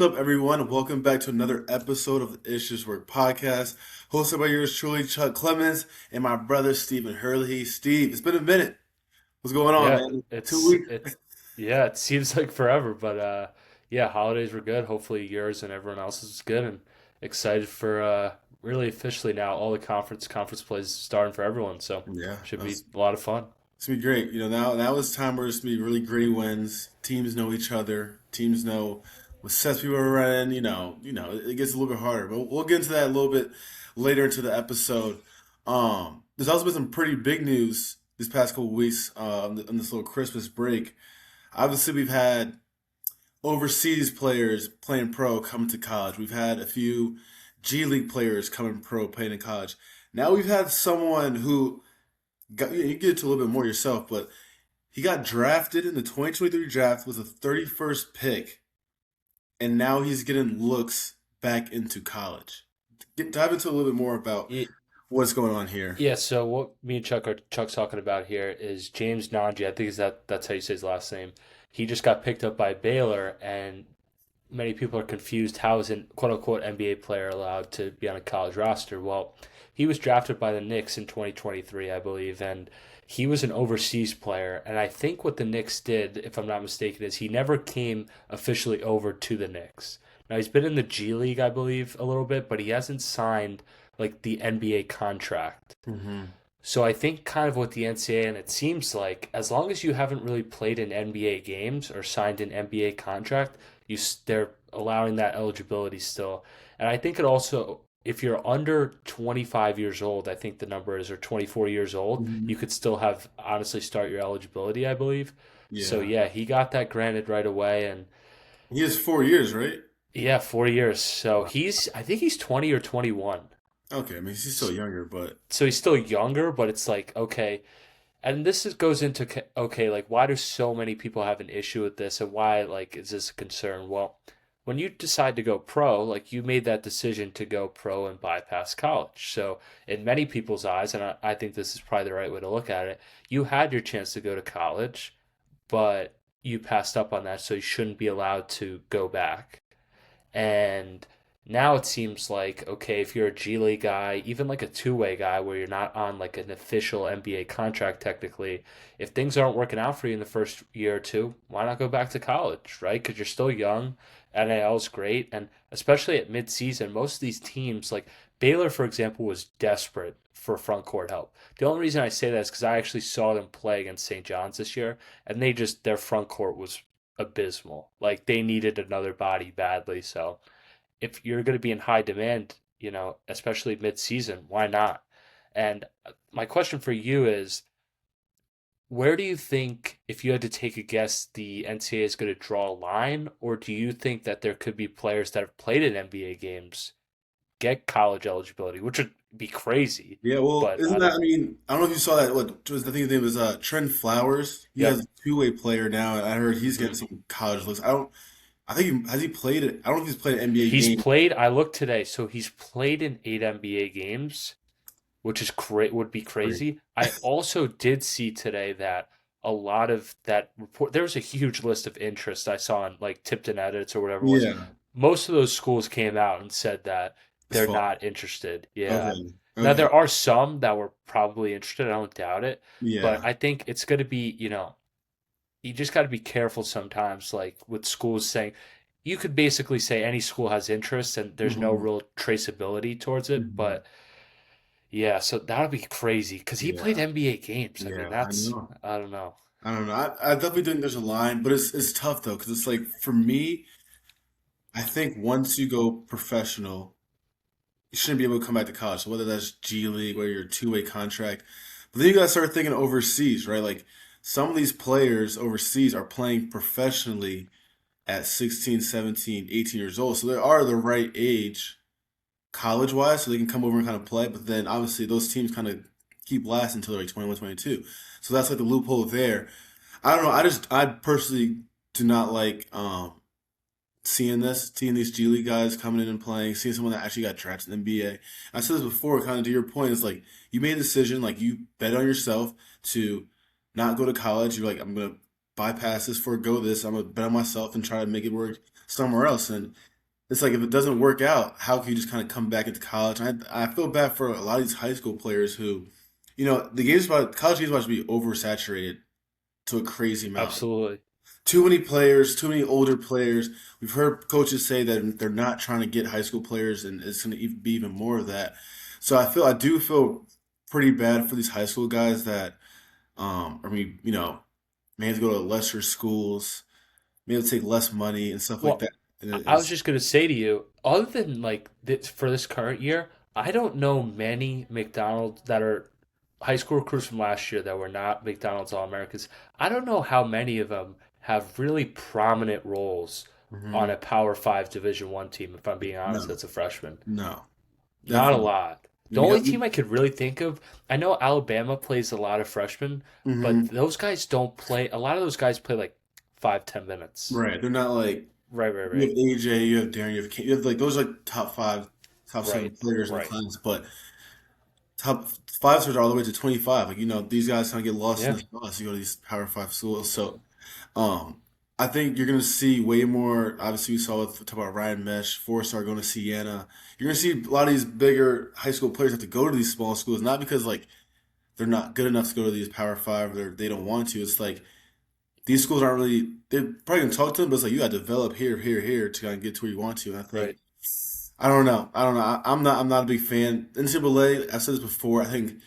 What's up, everyone? Welcome back to another episode of the Issues Work podcast, hosted by yours truly, Chuck Clemens, and my brother, Stephen Hurley. Steve, it's been a minute. What's going on, Yeah, man? Two it's weeks. it yeah, it seems like forever, but yeah, holidays were good. Hopefully yours and everyone else's is good and excited for really officially now all the conference plays starting for everyone, so Yeah, should be that's a lot of fun. it's gonna be great. Now is time where it's gonna be really gritty wins. Teams know each other. Teams know what sets people are running. It gets a little bit harder, but we'll get into that a little bit later into the episode. There's also been some pretty big news this past couple weeks on this little Christmas break. Obviously, we've had overseas players playing pro coming to college. We've had a few G League players coming pro playing in college. Now we've had someone who you get into a little bit more yourself, but he got drafted in the 2023 draft with a 31st pick, and now he's getting looks back into college. Dive into a little bit more about Ye- what's going on here. Yeah, so what me and Chuck's talking about here is James Nnaji. I think is that's how you say his last name. He just got picked up by Baylor, and many people are confused. How is an quote unquote NBA player allowed to be on a college roster? Well, he was drafted by the Knicks in 2023, I believe, and he was an overseas player. And I think what the Knicks did, if I'm not mistaken, is he never came officially over to the Knicks. Now he's been in the G League, I believe, a little bit, but he hasn't signed like the NBA contract. Hmm. So I think kind of what the NCAA and it seems like as long as you haven't really played in NBA games or signed an NBA contract, they're allowing that eligibility still. And I think it also if you're under 25 years old, I think the number is or 24 years old, Hmm. you could still have honestly start your eligibility, I believe. So Yeah, yeah, he got that granted right away and he has 4 years, right? yeah, 4 years. So Wow. he's I think he's 20 or 21. Okay, I mean he's still younger, but So he's still younger, but it's like okay, and goes into okay, like why do so many people have an issue with this, and why like is this a concern? Well, when you decide to go pro, like you made that decision to go pro and bypass college. So in many people's eyes, and I think this is probably the right way to look at it, you had your chance to go to college, but you passed up on that, so you shouldn't be allowed to go back. And now it seems like, okay, if you're a G League guy, even like a two-way guy where you're not on like an official NBA contract technically, if things aren't working out for you in the first year or two, why not go back to college, right? Because you're still young. NIL is great. And especially at midseason, most of these teams, like Baylor, for example, was desperate for front court help. The only reason I say that is because I actually saw them play against St. John's this year, and their front court was abysmal. Like they needed another body badly. So if you're going to be in high demand, especially mid-season, why not? And my question for you is, where do you think, if you had to take a guess, the NCAA is going to draw a line, or do you think that there could be players that have played in NBA games get college eligibility, which would be crazy, yeah, well, but isn't I that? don't. I mean, I don't know if you saw that. What was I think his name was Trent Flowers. He has Yep. a two-way player now, and I heard he's getting Hmm. some college looks. I don't. I think he has he played it. I don't know if he's played an NBA He's game. played, I looked today, so he's played in 8 NBA games, which is great, would be Great. crazy. I also did see today that a lot of that report, there was a huge list of interest I saw in like Tipton Edits or whatever it was. Yeah, Most of those schools came out and said that it's they're fun. not interested. Yeah. Okay, Now okay, there are some that were probably interested. I don't doubt it, but yeah. I think it's going to be, you just got to be careful sometimes, like with schools saying, you could basically say any school has interest and there's no Hmm. real traceability towards it, Hmm. but yeah, so that would be crazy because he played Yeah, NBA games. I mean, yeah. I that's know. I don't know. I don't know. I definitely think there's a line, but it's tough though because it's like for me, I think once you go professional, you shouldn't be able to come back to college. So whether that's G League, whether you're a two-way contract, but then you gotta start thinking overseas, right? Like some of these players overseas are playing professionally at 16, 17, 18 years old. So they are the right age college wise, so they can come over and kind of play. But then obviously those teams kind of keep lasting until they're like 21, 22. So that's like the loophole there. I don't know. I personally do not like seeing these G League guys coming in and playing, seeing someone that actually got drafted in the NBA. I said this before, kind of to your point, is like you made a decision, like you bet on yourself to not go to college. You're like, I'm gonna bypass this, forego this. I'm gonna bet on myself and try to make it work somewhere else. And it's like if it doesn't work out, how can you just kind of come back into college? And I feel bad for a lot of these high school players who, the game's about college game's about to be oversaturated to a crazy amount. Absolutely. Too many players, too many older players. We've heard coaches say that they're not trying to get high school players, and it's going to be even more of that. So I do feel pretty bad for these high school guys that, may have to go to lesser schools, may have to take less money and stuff like Well, that. And I was it's just gonna say to you, other than like this, for this current year, I don't know many McDonald's that are high school recruits from last year that were not McDonald's All Americans. I don't know how many of them have really prominent roles on hmm a Power Five Division One team. If I'm being honest, no, as a freshman, no, not a definitely. lot. I The mean, only team I could really think of, I know Alabama plays a lot of freshmen, but hmm those guys don't play. A lot of those guys play like 5, 10 minutes. right. They're not like Right, right, you right, have AJ, you have Darren, you have you have like those are like top five, top seven right, players in the right. class, but top five stars are all the way to 25. Like, these guys kind of get lost in Yeah. the sauce. You go to these Power Five schools. So, um, I think you're going to see way more. Obviously, we saw with talk about Ryan Mesh, four-star going to Siena. You're going to see a lot of these bigger high school players have to go to these small schools, not because like they're not good enough to go to these Power Five or they don't want to. It's like these schools aren't really, they're probably going to talk to them, but it's like you got to develop here, here, here to kind of get to where you want to. And I think Right. I don't know. I don't know. I'm not a big fan. NCAA, I've said this before. I think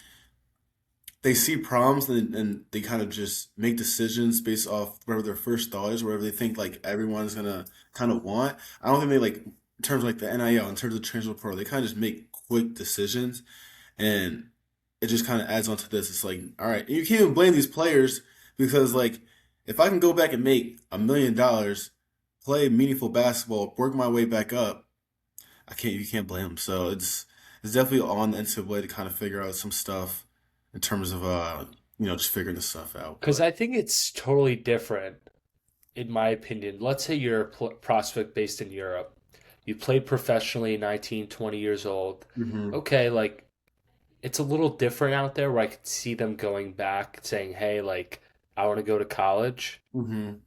they see problems and they kind of just make decisions based off whatever their first thought is, whatever they think like everyone's gonna kind of want. I don't think they like in terms of like the NIL, in terms of the transfer portal, they kind of just make quick decisions, and it just kind of adds on to this. It's like, all right, and you can't even blame these players because like if I can go back and make $1 million, play meaningful basketball, work my way back up, you can't blame them. So it's definitely on the NCAA to kind of figure out some stuff in terms of just figuring this stuff out. Because But I think it's totally different, in my opinion. Let's say you're a prospect based in Europe. You played professionally, 19, 20 years old. hmm Okay, like it's a little different out there where I could see them going back saying, hey, like, I want to go to college, hmm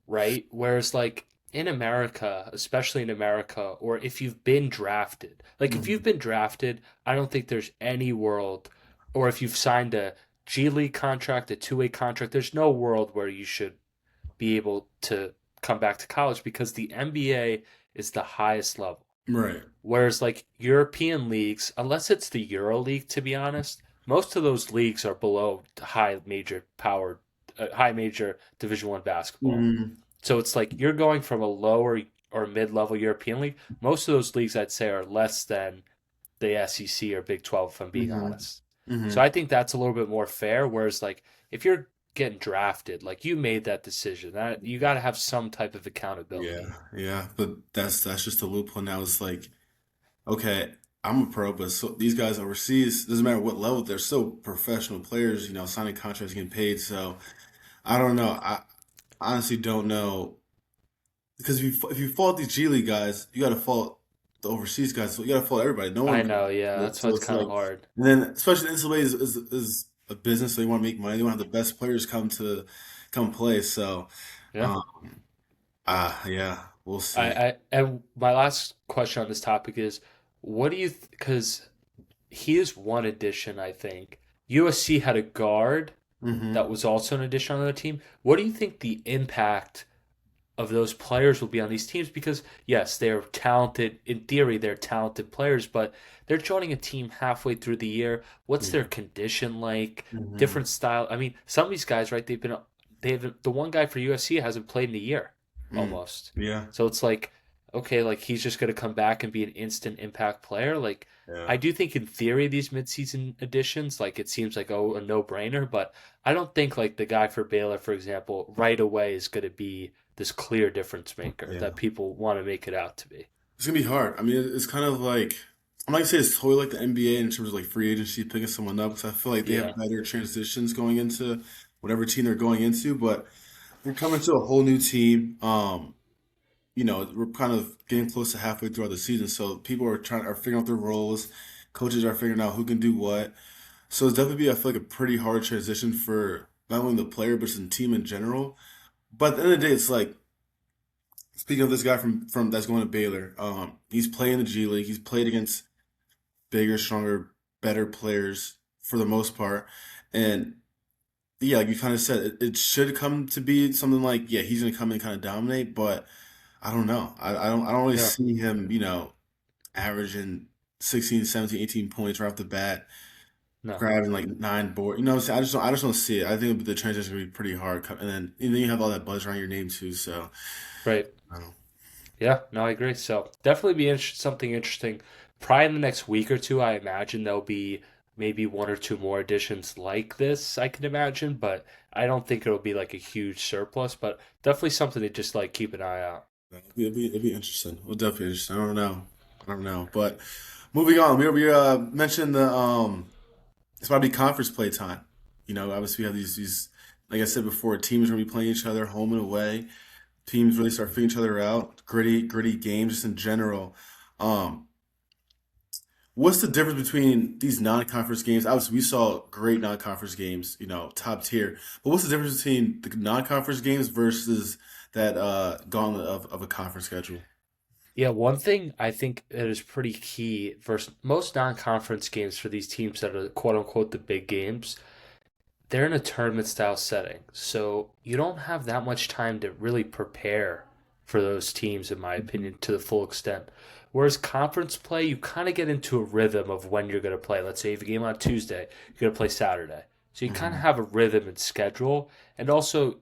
right? Whereas, like, in America, especially in America, or if you've been drafted, like, if you've hmm been drafted, I don't think there's any world, or if you've signed a G League contract, a two-way contract, there's no world where you should be able to come back to college because the NBA is the highest level. right. Whereas like European leagues, unless it's the Euro League, to be honest, most of those leagues are below high major Division One basketball. hmm So it's like you're going from a lower or mid-level European league. Most of those leagues, I'd say, are less than the SEC or Big 12, if I'm being hmm honest. So hmm I think that's a little bit more fair. Whereas like if you're getting drafted, like you made that decision, that you got to have some type of Yeah, accountability. yeah, but that's just a loophole now. It's like, okay, I'm a pro, but these guys overseas, doesn't matter what level, they're still professional players, signing contracts, getting paid. So I don't know. I honestly don't know because if you fault these G League guys, you got to fault the overseas guys. So you got to fault everybody. No I one. know, yeah, that's why So it's it's kind of like, hard. and then especially the NCAA is a business. So they want to make money. They want to have the best players come play. So, Yeah. um, yeah, we'll see. I and my last question on this topic is, what do you? Because he is one addition, I think. USC had a guard that hmm was also an addition on the team. What do you think the impact of those players will be on these teams? Because yes, they're talented. In theory, they're talented players, but they're joining a team halfway through the year. What's their Yeah. condition like? hmm Different style. I mean, some of these guys, right? They've the one guy for USC hasn't played in a year Mm. almost. Yeah. So it's like, okay, like he's just going to come back and be an instant impact player. Like Yeah. I do think in theory these midseason additions, like it seems like a no brainer, but I don't think like the guy for Baylor, for example, right away is going to be this clear difference maker Yeah. that people want to make it out to be. It's gonna be hard. I mean, it's kind of like I'm not gonna say it's totally like the NBA in terms of like free agency picking someone up because I feel like they have Yeah. better transitions going into whatever team they're going into. But we're coming to a whole new team. We're kind of getting close to halfway throughout the season, so people are figuring out their roles. Coaches are figuring out who can do what. So it's definitely I feel like a pretty hard transition for not only the player but just the team in general. But at the end of the day, it's like speaking of this guy from that's going to Baylor. He's playing the G League. He's played against bigger, stronger, better players for the most part, and yeah, like you kind of said, it should come to be something like, yeah, he's going to come in and kind of dominate, but I don't know. I don't really Yeah. see him, averaging 16, 17, 18 points right off the bat, No. grabbing like nine board. You know what I'm saying? I just don't see it. I think the transition will be pretty hard. And then you have all that buzz around your name too. So Right. I don't know. Yeah, no, I agree. So definitely be something interesting. Probably in the next week or two, I imagine there'll be maybe one or two more editions like this, I can imagine, but I don't think it'll be like a huge surplus, but definitely something to just like keep an eye out. It'll be interesting. Well, definitely interesting. I don't know. I don't know. But moving on, we mentioned it's about to be conference play time. Obviously we have these like I said before, teams are gonna be playing each other home and away. Teams really start figuring each other out. Gritty games just in general. Um, what's the difference between these non-conference games? Obviously, we saw great non-conference games, top tier. But what's the difference between the non-conference games versus that gauntlet of a conference schedule? Yeah, one thing I think that is pretty key versus most non-conference games for these teams that are quote unquote the big games, they're in a tournament style setting. So you don't have that much time to really prepare for those teams, in my opinion, to the full extent. Whereas conference play, you kind of get into a rhythm of when you're going to play. Let's say you have a game on Tuesday, you're going to play Saturday. So you kind of Hmm. have a rhythm and schedule. And also,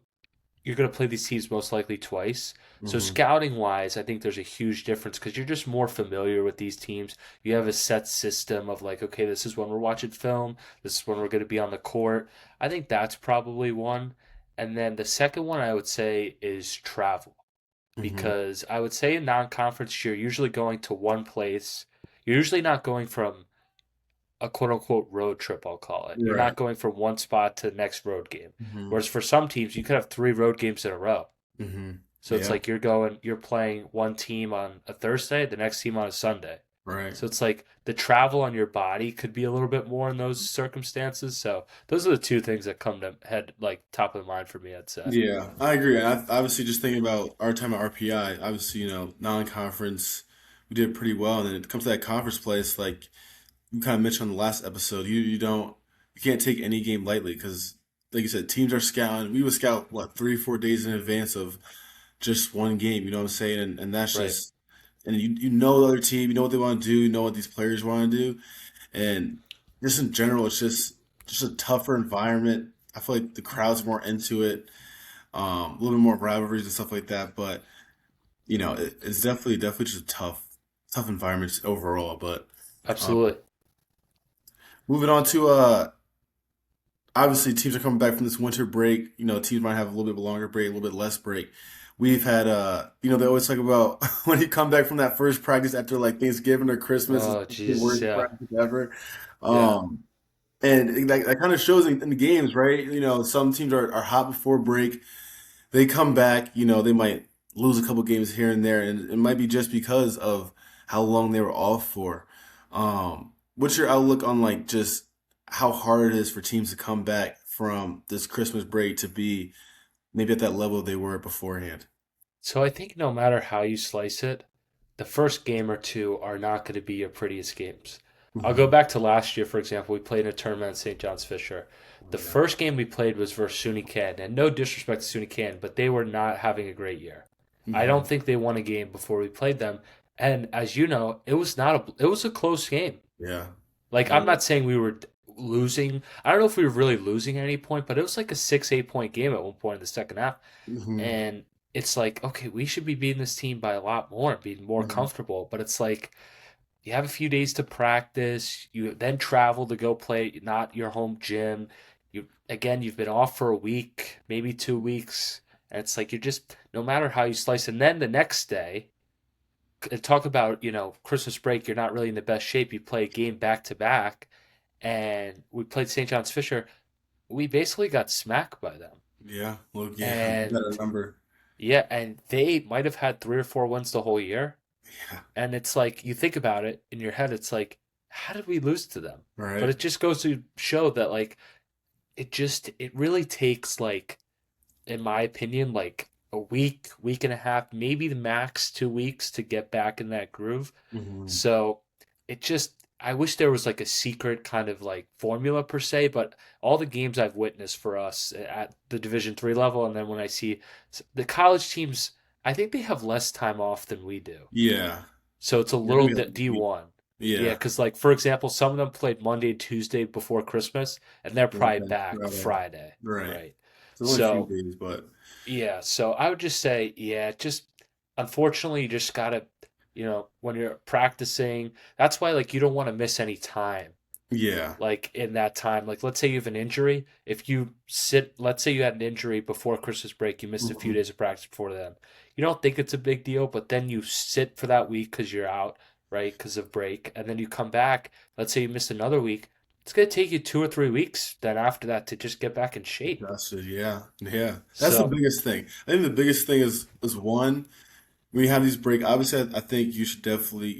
you're going to play these teams most likely twice. So Hmm. scouting wise, I think there's a huge difference because you're just more familiar with these teams. You have a set system of like, okay, this is when we're watching film. This is when we're going to be on the court. I think that's probably one. And then the second one I would say is travel Hmm. because I would say in non-conference you're usually going to one place. You're usually not going from a quote unquote road trip, I'll call it. You're Right. not going from one spot to the next road game. Hmm. Whereas for some teams, you could have three road games in a row. Hmm. So it's Yeah. like you're playing one team on a Thursday, the next team on a Sunday. Right. So it's like the travel on your body could be a little bit more in those circumstances. So those are the two things that come to head like top of the mind for me, I'd say. Yeah, I agree. Obviously, just thinking about our time at RPI, obviously, non-conference, we did pretty well. And then it comes to that conference place, like you kind of mentioned on the last episode, you can't take any game lightly because, like you said, teams are scouting. We would scout what 3 or 4 days in advance of just one game. You know what I'm saying? And that's Right. just and you know the other team, you know what they want to do, you know what these players want to do, and just in general, it's just a tougher environment. I feel like the crowd's more into it, a little bit more rivalries and stuff like that. But it's definitely just a tough environment overall. But uh, Absolutely. moving on to obviously teams are coming back from this winter break. Teams might have a little bit longer break, a little bit less break. We've had they always talk about when you come back from that first practice after like Thanksgiving or Christmas, it's Oh, the Jesus. worst Yeah. practice ever. Yeah. Um, and that kind of shows in the games, right? Some teams are hot before break. They come back, they might lose a couple games here and there, and it might be just because of how long they were off for. What's your outlook on like just how hard it is for teams to come back from this Christmas break to be maybe at that level they were beforehand? So I think no matter how you slice it, the first game or two are not going to be your prettiest games. I'll go Hmm. back to last year, for example. We played in a tournament at St. John's Fisher. The Oh, yeah. first game we played was versus SUNY Can, and no disrespect to SUNY Can, but they were not having a great year. I Hmm. don't think they won a game before we played them, and as you know, it was a close game. Yeah. Like Yeah. I'm not saying we were losing. I don't know if we were really losing at any point, but it was like a 6, 8 point game at one point in the second half. Hmm. And it's like, okay, we should be beating this team by a lot more and being more Hmm. comfortable. But it's like you have a few days to practice. You then travel to go play not your home gym. You've been off for a week, maybe 2 weeks. And it's like you're just no matter how you slice. And then the next day, talk about, Christmas break, you're not really in the best shape. You play a game back to back. And we played St. John's Fisher. We basically got smacked by them. Yeah. Well, yeah. I gotta And remember. yeah, and they might have had 3 or 4 wins the whole year. Yeah. And it's like you think about it in your head, it's like, how did we lose to them? But Right. it just goes to show that like it really takes like in my opinion, like a week, week and a half, maybe the max 2 weeks to get back in that groove. Hmm. So it just, I wish there was like a secret kind of like formula per se, but all the games I've witnessed for us at the Division 3 level, and then when I see the college teams, I think they have less time off than we do. Yeah. So it's a Yeah, I little think we D1. Yeah, yeah. because like for example, some of them played Monday and Tuesday before Christmas, and they're probably Okay. back Friday, Right. right? It's only a few So days, but yeah, so I would just say, yeah, just unfortunately, you just gotta, when you're practicing, that's why like you don't want to miss any time yeah. like in that time. Like let's say you have an injury, if you sit, let's say you had an injury before Christmas break, you missed a few Hmm. days of practice before then. You don't think it's a big deal, but then you sit for that week because you're out, right? Because of break, and then you come back. Let's say you missed another week. It's gonna take you 2 or 3 weeks then after that to just get back in shape. That's it. Yeah. Yeah. That's the So, biggest thing. I think the biggest thing is one, when you have these break, obviously I think you should definitely,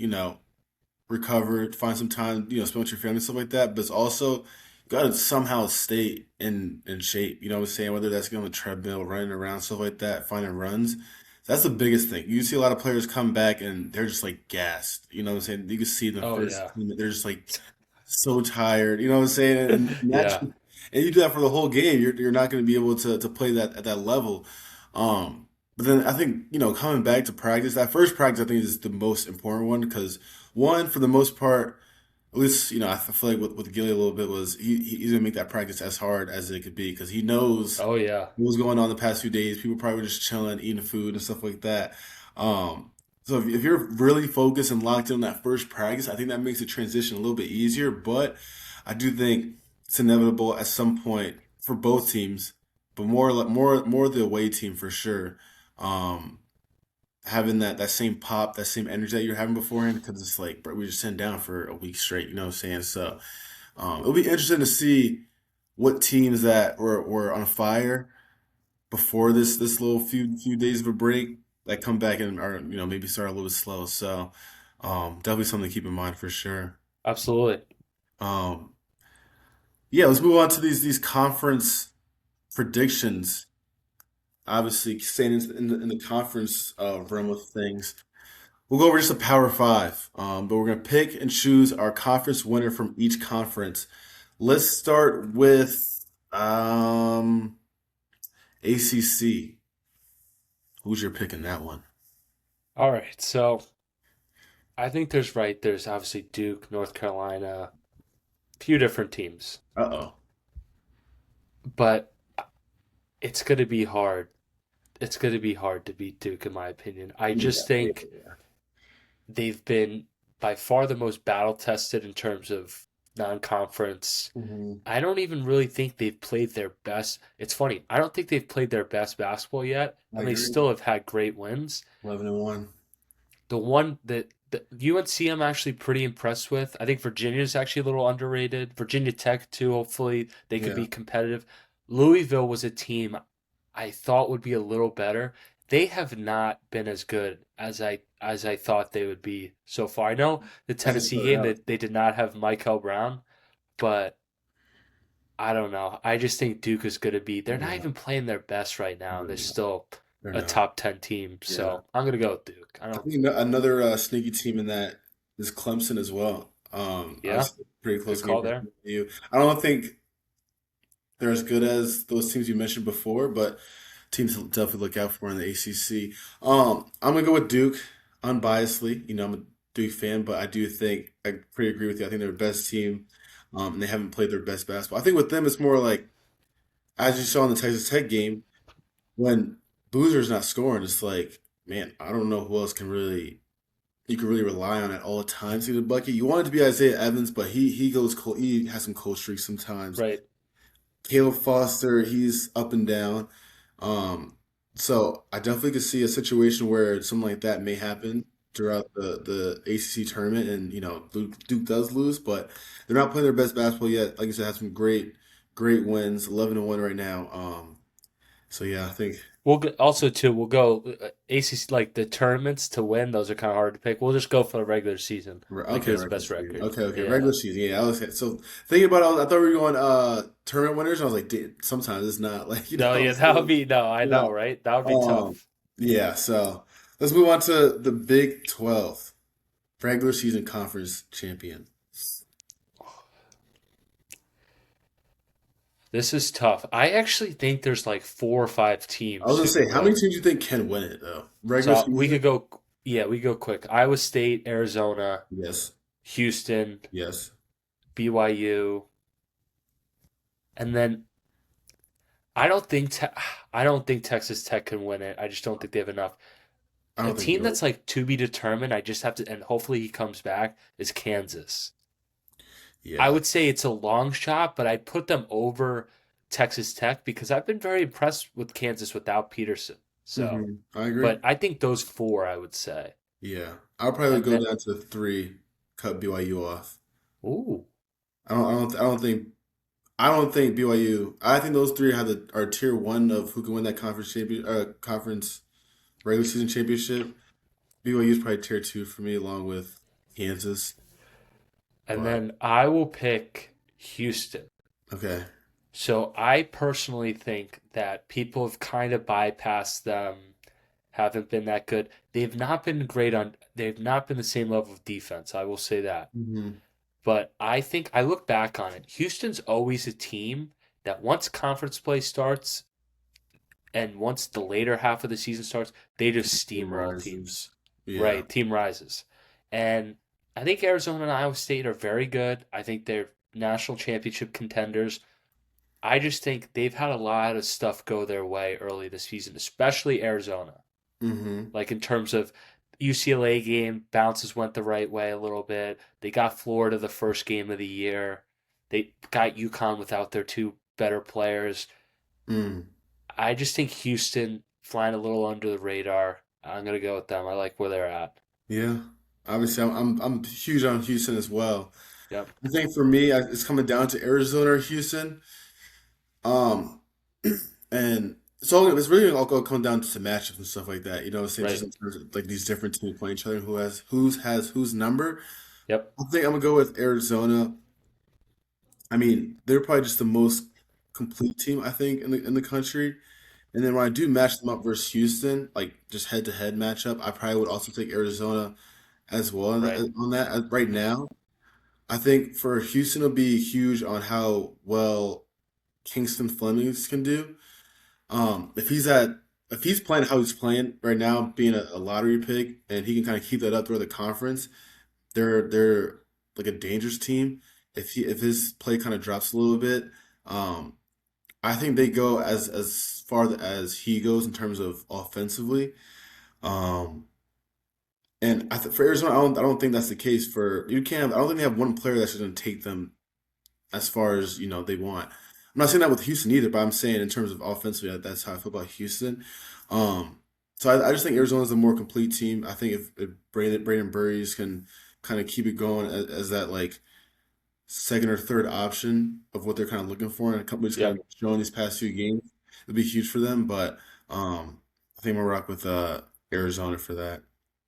recover, find some time, spend with your family, stuff like that. But it's also you gotta somehow stay in shape. You know what I'm saying? Whether that's getting on the treadmill, running around, stuff like that, finding runs. That's the biggest thing. You see a lot of players come back and they're just like gassed. You know what I'm saying? You can see in the oh first yeah, minute they're just like so tired. You know what I'm saying? And yeah. naturally, and you do that for the whole game. You're not going to be able to play that at that level. But then I think coming back to practice, that first practice I think is the most important one because one for the most part, at least I feel like with Gilly a little bit was he's gonna make that practice as hard as it could be because he knows Oh yeah. what was going on the past few days. People probably were just chilling, eating food and stuff like that. So if you're really focused and locked in on that first practice, I think that makes the transition a little bit easier. But I do think it's inevitable at some point for both teams, but more the away team for sure. Um, Having that same pop, that same energy that you're having beforehand, because it's like, bro, we just sitting down for a week straight. You know what I'm saying? So it'll be interesting to see what teams that were on fire before this little few days of a break that come back and are maybe start a little bit slow. So definitely something to keep in mind for sure. Absolutely. Um, yeah, let's move on to these conference predictions. Obviously, staying in the conference realm of things, we'll go over just a Power Five. But we're gonna pick and choose our conference winner from each conference. Let's start with ACC. Who's your pick in that one? All right. So I think there's obviously Duke, North Carolina, a few different teams, Uh-oh. but it's gonna be hard. It's gonna be hard to beat Duke, in my opinion. I Yeah, just yeah, think yeah. they've been by far the most battle tested in terms of non-conference. Hmm. I don't even really think they've played their best. It's funny. I don't think they've played their best basketball yet, I and they agree. still have had great wins. 11-1. The one that the UNC I'm actually pretty impressed with. I think Virginia's actually a little underrated. Virginia Tech too. Hopefully they could Yeah. be competitive. Louisville was a team I thought would be a little better. They have not been as good as I thought they would be so far. I know the I can Tennessee start game out. that they did not have Michael Brown, but I don't know. I just think Duke is going to be. They're not Yeah, even playing their best right now. they're They're not. still They're a not. top 10 team. Yeah. So I'm going to go with Duke. I I don't. think another sneaky team in that is Clemson as well. Yeah, Obviously, pretty good close game call for there. you. I don't think they're as good as those teams you mentioned before, but teams to definitely look out for in the ACC. I'm gonna go with Duke, unbiasedly. I'm a Duke fan, but I do think I pretty agree with you. I think they're the best team, and they haven't played their best basketball. I think with them, it's more like as you saw in the Texas Tech game when Boozer's not scoring. It's like, man, I don't know who else you can really rely on at all times to get a bucket. You want it to be Isaiah Evans, but he goes cold. He has some cold streaks sometimes. Right. Caleb Foster, he's up and down. Um, so I definitely could see a situation where something like that may happen throughout the ACC tournament, and Duke does lose, but they're not playing their best basketball yet. Like I said, have some great wins, 11-1 right now. So yeah, I think Also too. We'll go ACC like the tournaments to win. Those are kind of hard to pick. We'll just go for the regular season. Like okay, who's the regular best season. record? Okay, okay, Yeah. regular season. Yeah, I was so thinking about. I thought we were going tournament winners. I was like, "Dude, sometimes it's not like No, yeah, that would So, be no. I yeah. know, right? That would be Um, tough. yeah. So let's move on to the Big 12 regular season conference champion. This is tough. I actually think there's like 4 or 5 I was teams gonna who say, can how many win. teams do you think can win it though? Regular So we could season? go. Yeah, we go quick. Iowa State, Arizona, Yes, Houston, yes. BYU, and then I don't think Texas Tech can win it. I just don't think they have enough. I A don't think team so. that's like to be determined. I just have to, and hopefully he comes back. Is Kansas. I Yeah. would say it's a long shot, but I'd put them over Texas Tech because I've been very impressed with Kansas without Peterson. So, I agree. but I think those four, I would say, Yeah, I'll probably and go then down to three, cut BYU off. ooh, I don't think BYU. I think those three have are tier one of who can win that conference regular season championship. BYU is probably tier two for me, along with Kansas. and But then I will pick Houston. okay. So I personally think that people have kind of bypassed them, haven't been that good. They've not been great on, they've not been the same level of defense. I will say that. Hmm. But I think I look back on it. Houston's always a team that once conference play starts and once the later half of the season starts, they just Team steamroll teams. rises. Yeah. Right, team rises. And I think Arizona and Iowa State are very good. I think they're national championship contenders. I just think they've had a lot of stuff go their way early this season, especially Arizona. Hmm. Like in terms of UCLA game, bounces went the right way a little bit. They got Florida the first game of the year. They got UConn without their two better players. Mm. I just think Houston flying a little under the radar. I'm gonna go with them. I like where they're at. Yeah. Obviously, I'm huge on Houston as well. Yep. I think for me, it's coming down to Arizona or Houston. Um, and it's really all going to come down to matchups and stuff like that. You know, what I'm saying just Right. in terms of like these different teams playing each other, and has whose number. Yep. I think I'm gonna go with Arizona. I mean, they're probably just the most complete team I think in the country. And then when I do match them up versus Houston, like just head to head matchup, I probably would also take Arizona as well Right. on that right now. I think for Houston, it'll be huge on how well Kingston Flemings can do. If if he's playing how he's playing right now, being a lottery pick, and he can kind of keep that up throughout the conference, they're like a dangerous team. If his play kind of drops a little bit, um, I think they go as far as he goes in terms of offensively. Um, and for Arizona, I don't think that's the case for you. Can't I don't think they have one player that's going to take them as far as they want. I'm not saying that with Houston either, but I'm saying in terms of offensively, that's how I feel about Houston. Um, so I just think Arizona's a more complete team. I think if Braden Burries can kind of keep it going as that like second or third option of what they're kind of looking for, and a company's kind Yep. of showing these past few games, it'll be huge for them. But I think I'm gonna rock with Arizona for that.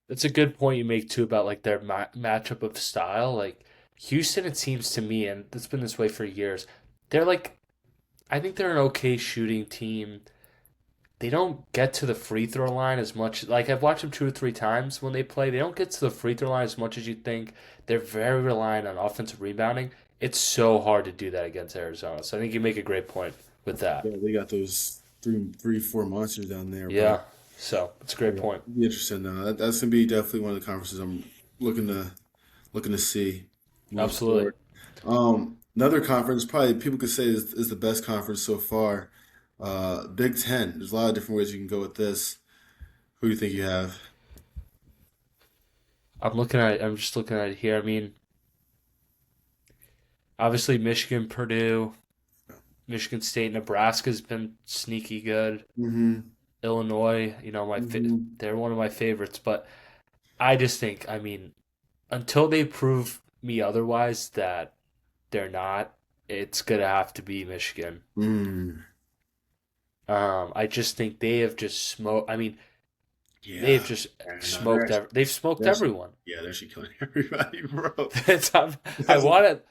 That's a good point you make too about like their matchup of style. Like Houston, it seems to me, and it's been this way for years. They're like, I think they're an okay shooting team. They don't get to the free throw line as much. Like I've watched them 2 or 3 times when they play. They don't get to the free throw line as much as you think. They're very reliant on offensive rebounding. It's so hard to do that against Arizona. So I think you make a great point with that. Yeah, they got those four monsters down there, but. Yeah. So it's a great Yeah, point. it'll be interesting. That's gonna be definitely one of the conferences I'm looking to looking to see moving Absolutely. forward. Another conference probably people could say is the best conference so far. Big Ten. There's a lot of different ways you can go with this. Who do you think you have? I'm just looking at it here. I mean, obviously Michigan, Purdue, Michigan State, Nebraska's been sneaky good. Mm-hmm. Illinois, Mm-hmm. they're one of my favorites, but I just think, I mean, until they prove me otherwise that they're not, it's gonna have to be Michigan. Mm. I just think they have just smoked. I mean, they've Yeah. just And no, smoked. They've smoked everyone. they're actually killing everybody, bro. I That's want to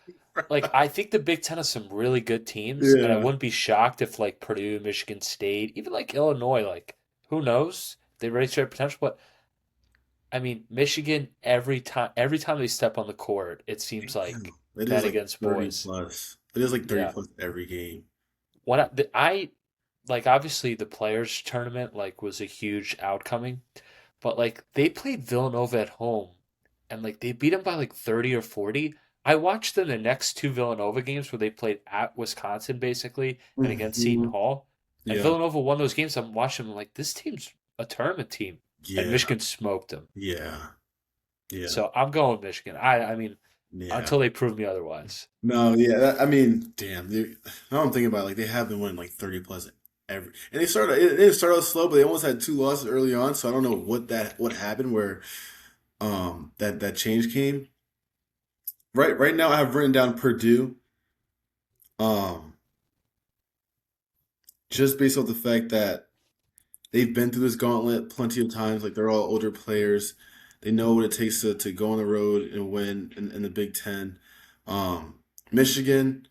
like. I think the Big Ten has some really good teams, and I yeah. wouldn't be shocked if like Purdue, Michigan State, even like Illinois, like who knows? They raise their potential, but I mean, Michigan every time they step on the court, it seems like It is men like against 30 boys. plus. It is like 30 Yeah. plus every game. I like obviously the players tournament like was a huge outcoming, but like they played Villanova at home and like they beat them by like 30 or 40. I watched them the next two Villanova games where they played at Wisconsin basically and against Seton Hmm. Hall. And Yeah. Villanova won those games. I'm watching them like this team's a tournament team. And Yeah. Michigan smoked them. Yeah. Yeah. So I'm going Michigan. I mean Yeah. until they prove me otherwise. No, yeah. I mean, damn. Now I'm thinking about it, like they have been winning like 30 plus every, and they started out slow, but they almost had two losses early on. So I don't know what happened where that change came. Right now I have written down Purdue, um, just based off the fact that they've been through this gauntlet plenty of times. Like they're all older players. They know what it takes to go on the road and win in the Big Ten. Um, Michigan,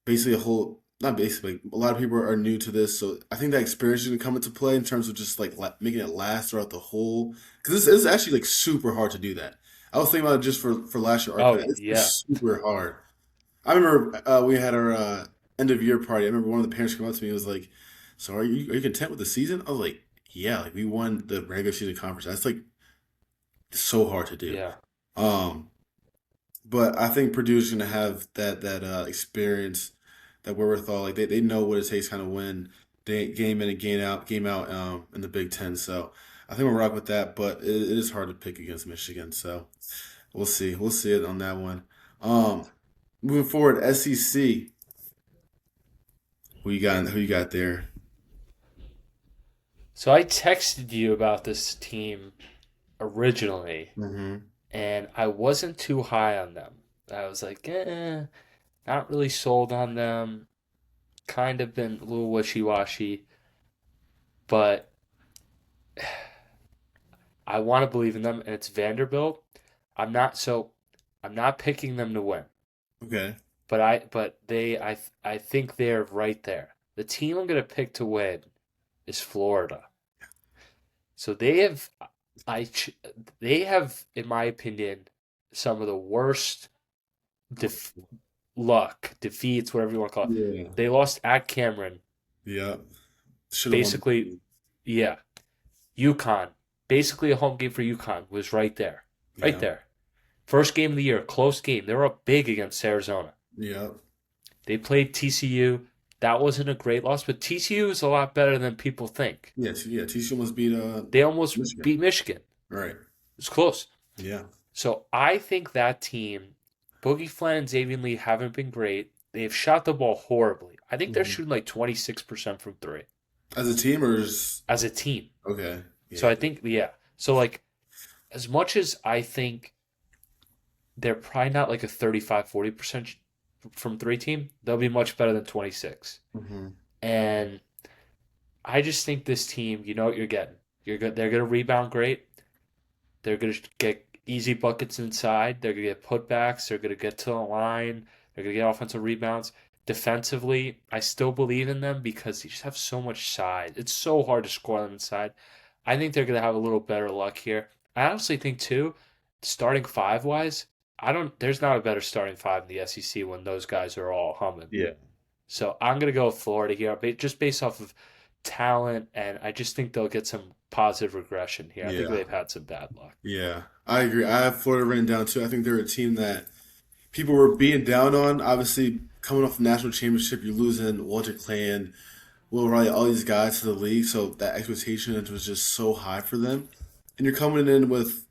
basically a whole not basically a lot of people are new to this, so I think that experience is gonna come into play in terms of just like making it last throughout the whole. Because this is actually like super hard to do that. I was thinking about it just for last year Oh archive. yeah. It's super hard. I remember we had our end of year party. I remember one of the parents came up to me and was like, "So are you content with the season?" I was like, "Yeah, like we won the regular season conference. That's like so hard to do." Yeah. Um, but I think Purdue's going to have that experience, that wherewithal. Like they know what it takes kind of win game in and game out in the Big Ten. So I think we'll rock with that. But it is hard to pick against Michigan. So we'll see. We'll see it on that one. Um, moving forward, SEC. Who you got? Who you got there? So I texted you about this team originally, Mm-hmm. and I wasn't too high on them. I was like, not really sold on them. Kind of been a little wishy-washy, but I want to believe in them, and it's Vanderbilt. I'm not so I'm not picking them to win, Okay. but I think they're right there. The team I'm gonna pick to win is Florida. So I they have, in my opinion, some of the worst def- defeats, whatever you want to call it. Yeah. They lost at Cameron, Yeah. Should have won. basically. Yeah, UConn, basically a home game for UConn was right there, right Yeah. there. First game of the year, close game. They were up big against Arizona. Yeah. They played TCU. That wasn't a great loss, but TCU is a lot better than people think. Yes. Yeah. TCU must beat They almost Michigan. beat Michigan. It Right. was close. Yeah. So I think that team, Boogie Flan and Xavier Lee haven't been great. They've shot the ball horribly. I think they're Mhm. shooting like 26% from three As a team or is as a team. okay. So Yeah. I think, yeah. So like, as much as I think they're probably not like a 35-40% from three team, they'll be much better than 26. Hmm. And I just think this team, you know what you're getting. You're good. They're going to rebound great. They're going to get easy buckets inside. They're going to get putbacks. They're going to get to the line. They're going to get offensive rebounds. Defensively, I still believe in them because they just have so much size. It's so hard to score them inside. I think they're going to have a little better luck here. I honestly think too, starting five wise, I don't. There's not a better starting five in the SEC when those guys are all humming. Yeah. So I'm gonna go with Florida here, just based off of talent, and I just think they'll get some positive regression here. I think Yeah. they've had some bad luck. Yeah. I agree. I have Florida written down too. I think they're a team that people were being down on. Obviously, coming off the national championship, you're losing Walter Clan, Will Riley, all these guys to the league. So that expectation was just so high for them. And you're coming in with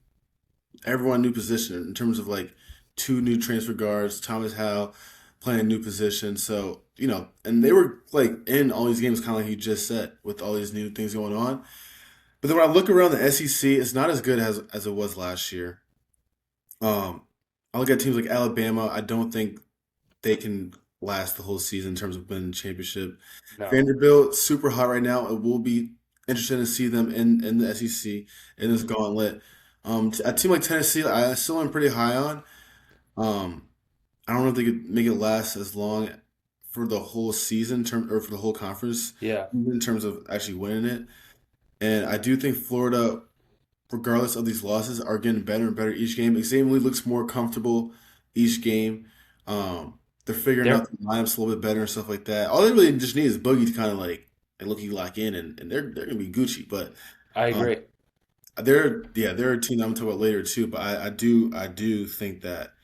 everyone new position in terms of like two new transfer guards, Thomas Howe playing a new position. So, and they were like in all these games, kind of like you just said, with all these new things going on. But then when I look around the SEC, it's not as good as it was last year. Um, I look at teams like Alabama. I don't think they can. last the whole season in terms of winning the championship. No. Vanderbilt super hot right now. It will be interesting to see them in the SEC in this Hmm. gauntlet. A team like Tennessee, I still am pretty high on. Um, I don't know if they could make it last as long for the whole season term or for the whole conference Yeah. in terms of actually winning it. And I do think Florida, regardless of these losses, are getting better and better each game. Xavier looks more comfortable each game. They're figuring out They're the lineups a little bit better and stuff like that. All they really just need is Boogie to kind of like and lock in, and they're gonna be Gucci. But I um, agree. they're a team I'm gonna talk about later too. But I do think that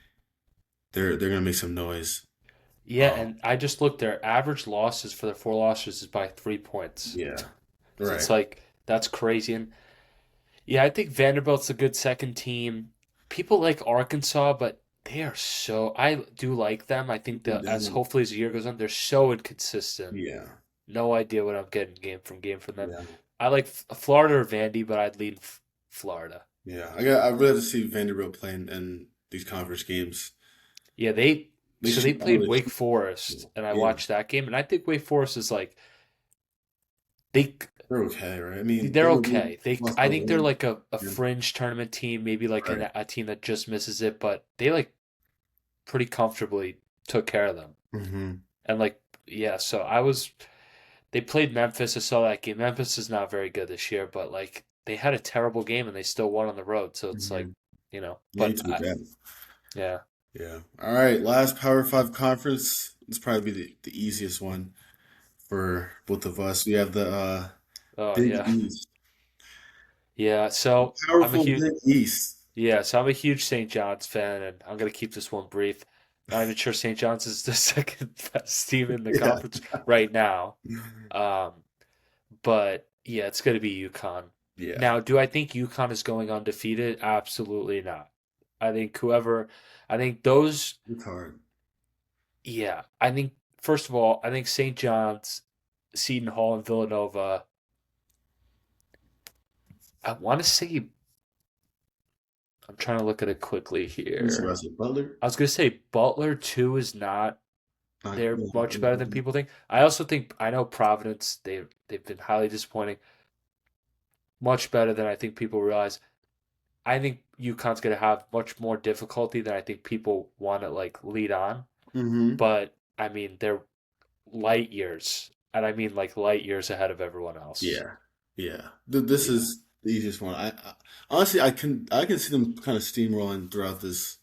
they're gonna make some noise. Yeah, Um, and I just looked, their average losses for their four losses is by 3 points. yeah, So it's right. like that's crazy. And yeah, I think Vanderbilt's a good second team. People like Arkansas, but they are so I do like them. I think that as Down. hopefully as the year goes on, they're so inconsistent. Yeah, No idea what I'm getting game from them. yeah, I like Florida or Vandy, but I'd lean Florida. yeah. I really have to see Vanderbilt playing in these conference games. Yeah, they They so they should. I know played they Wake should. Forest, and I Yeah, watched that game, and I think Wake Forest is like they they're okay, right? I mean, they're okay. lost I by think they're one. like a Yeah. fringe tournament team, maybe like Right. a team that just misses it, but they like pretty comfortably took care of them. Mm-hmm. And like yeah, so I was they played Memphis. I saw that game. Memphis is not very good this year, but like they had a terrible game and they still won on the road. So it's Mm-hmm. like, you know, Yeah, you but took that. yeah. Yeah. All right. Last Power Five conference. This probably be the easiest one for both of us. We have the Oh Big yeah. East. Yeah, so I'm a Powerful huge Big East. yeah, so I'm a huge St. John's fan, and I'm gonna keep this one brief. Not even sure St. John's is the second best team in the Yeah. conference right now. Um, but yeah, it's gonna be UConn. Yeah. Now, do I think UConn is going undefeated? Absolutely not. I think whoever, I think those, It's hard. yeah, I think first of all, I think St. John's, Seton Hall, and Villanova. I want to say I'm trying to look at it quickly Who's the here. rest of Butler? I was gonna say Butler too is not Not, they're much better than people think. I also think I know Providence, they've been highly disappointing. Much better than I think people realize. I think UConn's gonna have much more difficulty than I think people want to like lead on. mm-hmm. But I mean they're light years. And I mean like light years ahead of everyone else. Yeah. Yeah. This Yeah. is the easiest one. Honestly I can see them kind of steamrolling throughout this.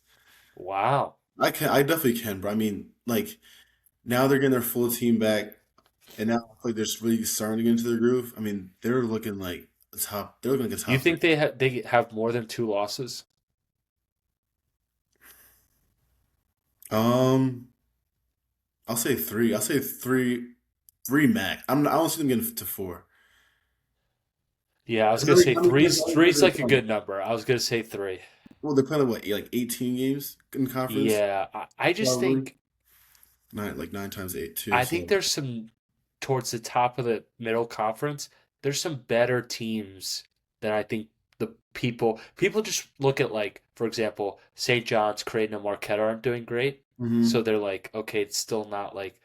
Wow. I definitely can, but I mean, like now they're getting their full team back, and now I feel like they're just really starting to get into their groove. I mean, they're looking like a top. They're looking like a You top three. think they have more than two losses? Um, I'll say three. I'll say three max. I don't see them getting to four. Yeah, I was 'Cause gonna say how many three's games are they like a playing? good number. I was gonna say three. Well, they're playing like what, like 18 games in conference, Yeah, I just probably think nine times eight too. I think So, there's some towards the top of the middle conference. There's some better teams than I think the people just look at like for example St. John's, Creighton, and Marquette aren't doing great, so hmm they're like okay, it's still not like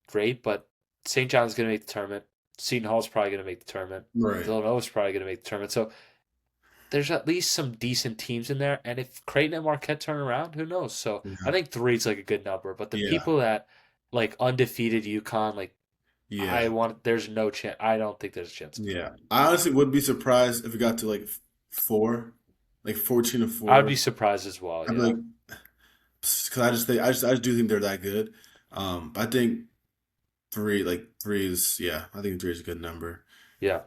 great, but St. John's gonna make the tournament. Seton Hall's probably gonna make the tournament. right. Villanova's probably gonna make the tournament. So there's at least some decent teams in there. And if Creighton and Marquette turn around, who knows? So I Yeah, think three is like a good number. But the yeah, people that like undefeated UConn, like yeah. there's no chance. I don't think there's a chance of them. Yeah, I honestly would be surprised if it got to like four, like 14 to I'd four. be surprised as well. I'd be Yeah. like, because I just do think they're that good. I think three is yeah, I think three is a good number. Yeah.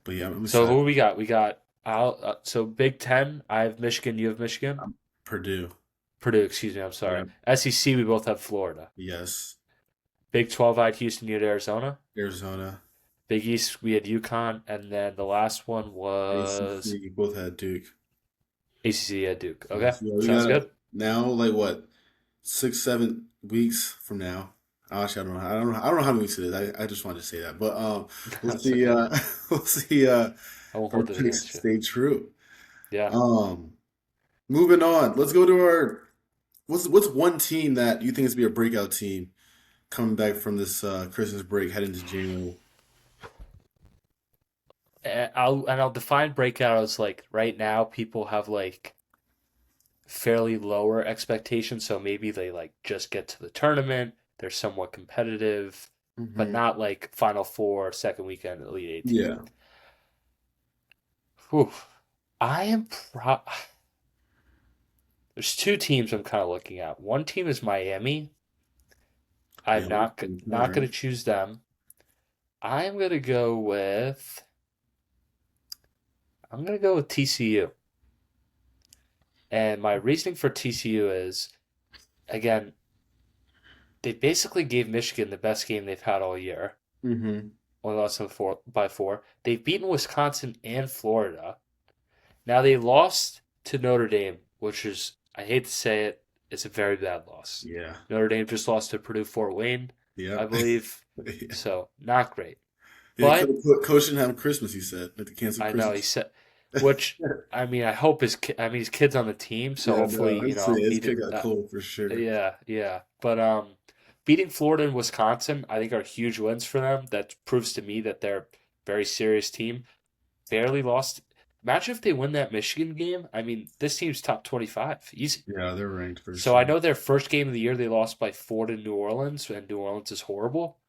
But yeah, I'm So excited. who we got? We got so Big Ten. I have Michigan. You have Michigan. Purdue, Purdue. Excuse me. I'm sorry. yeah, SEC. We both have Florida. yes, Big 12. I had Houston. You had Arizona. Arizona, Big East. We had UConn, and then the last one was ACC, both had Duke. ACC at Duke. Yeah, Okay, so we sounds got good. now like what 6 7 weeks from now. Actually, I don't know how many weeks it is. I just wanted to say that, but we'll That's see. okay. We'll see. I won't Our hold it picks against you. stay true. Yeah. Um, Moving on. Let's go to our what's one team that you think is gonna be a breakout team coming back from this Christmas break, heading to January. I'll define breakout as like right now people have like fairly lower expectations, so maybe they like just get to the tournament, they're somewhat competitive, but Hmm. not like Final Four, second weekend, Elite 18. Yeah. Whew. I am pro. There's two teams I'm kind of looking at. One team is Miami. I'm Yeah. All not right. going to choose them. I'm going to go with I'm going to go with TCU. And my reasoning for TCU is again, they basically gave Michigan the best game they've had all year. Hmm. Only lost them by four. They've beaten Wisconsin and Florida. Now they lost to Notre Dame, which is, I hate to say it, it's a very bad loss. Yeah. Notre Dame just lost to Purdue Fort Wayne, I Yep. believe. Yeah. So not great. Yeah. But Coach didn't have Christmas. He said like the canceled I know he Christmas. said, which I mean, I hope his kid's on the team, so Yeah. hopefully No. His he kid didn't. got cold for sure. Yeah, yeah. But beating Florida and Wisconsin, I think are huge wins for them. That proves to me that they're a very serious team. Barely lost. Imagine if they win that Michigan game. I mean, this team's top 25. Easy. Yeah, they're ranked for So I sure. know their first game of the year they lost by four to New Orleans, and New Orleans is horrible.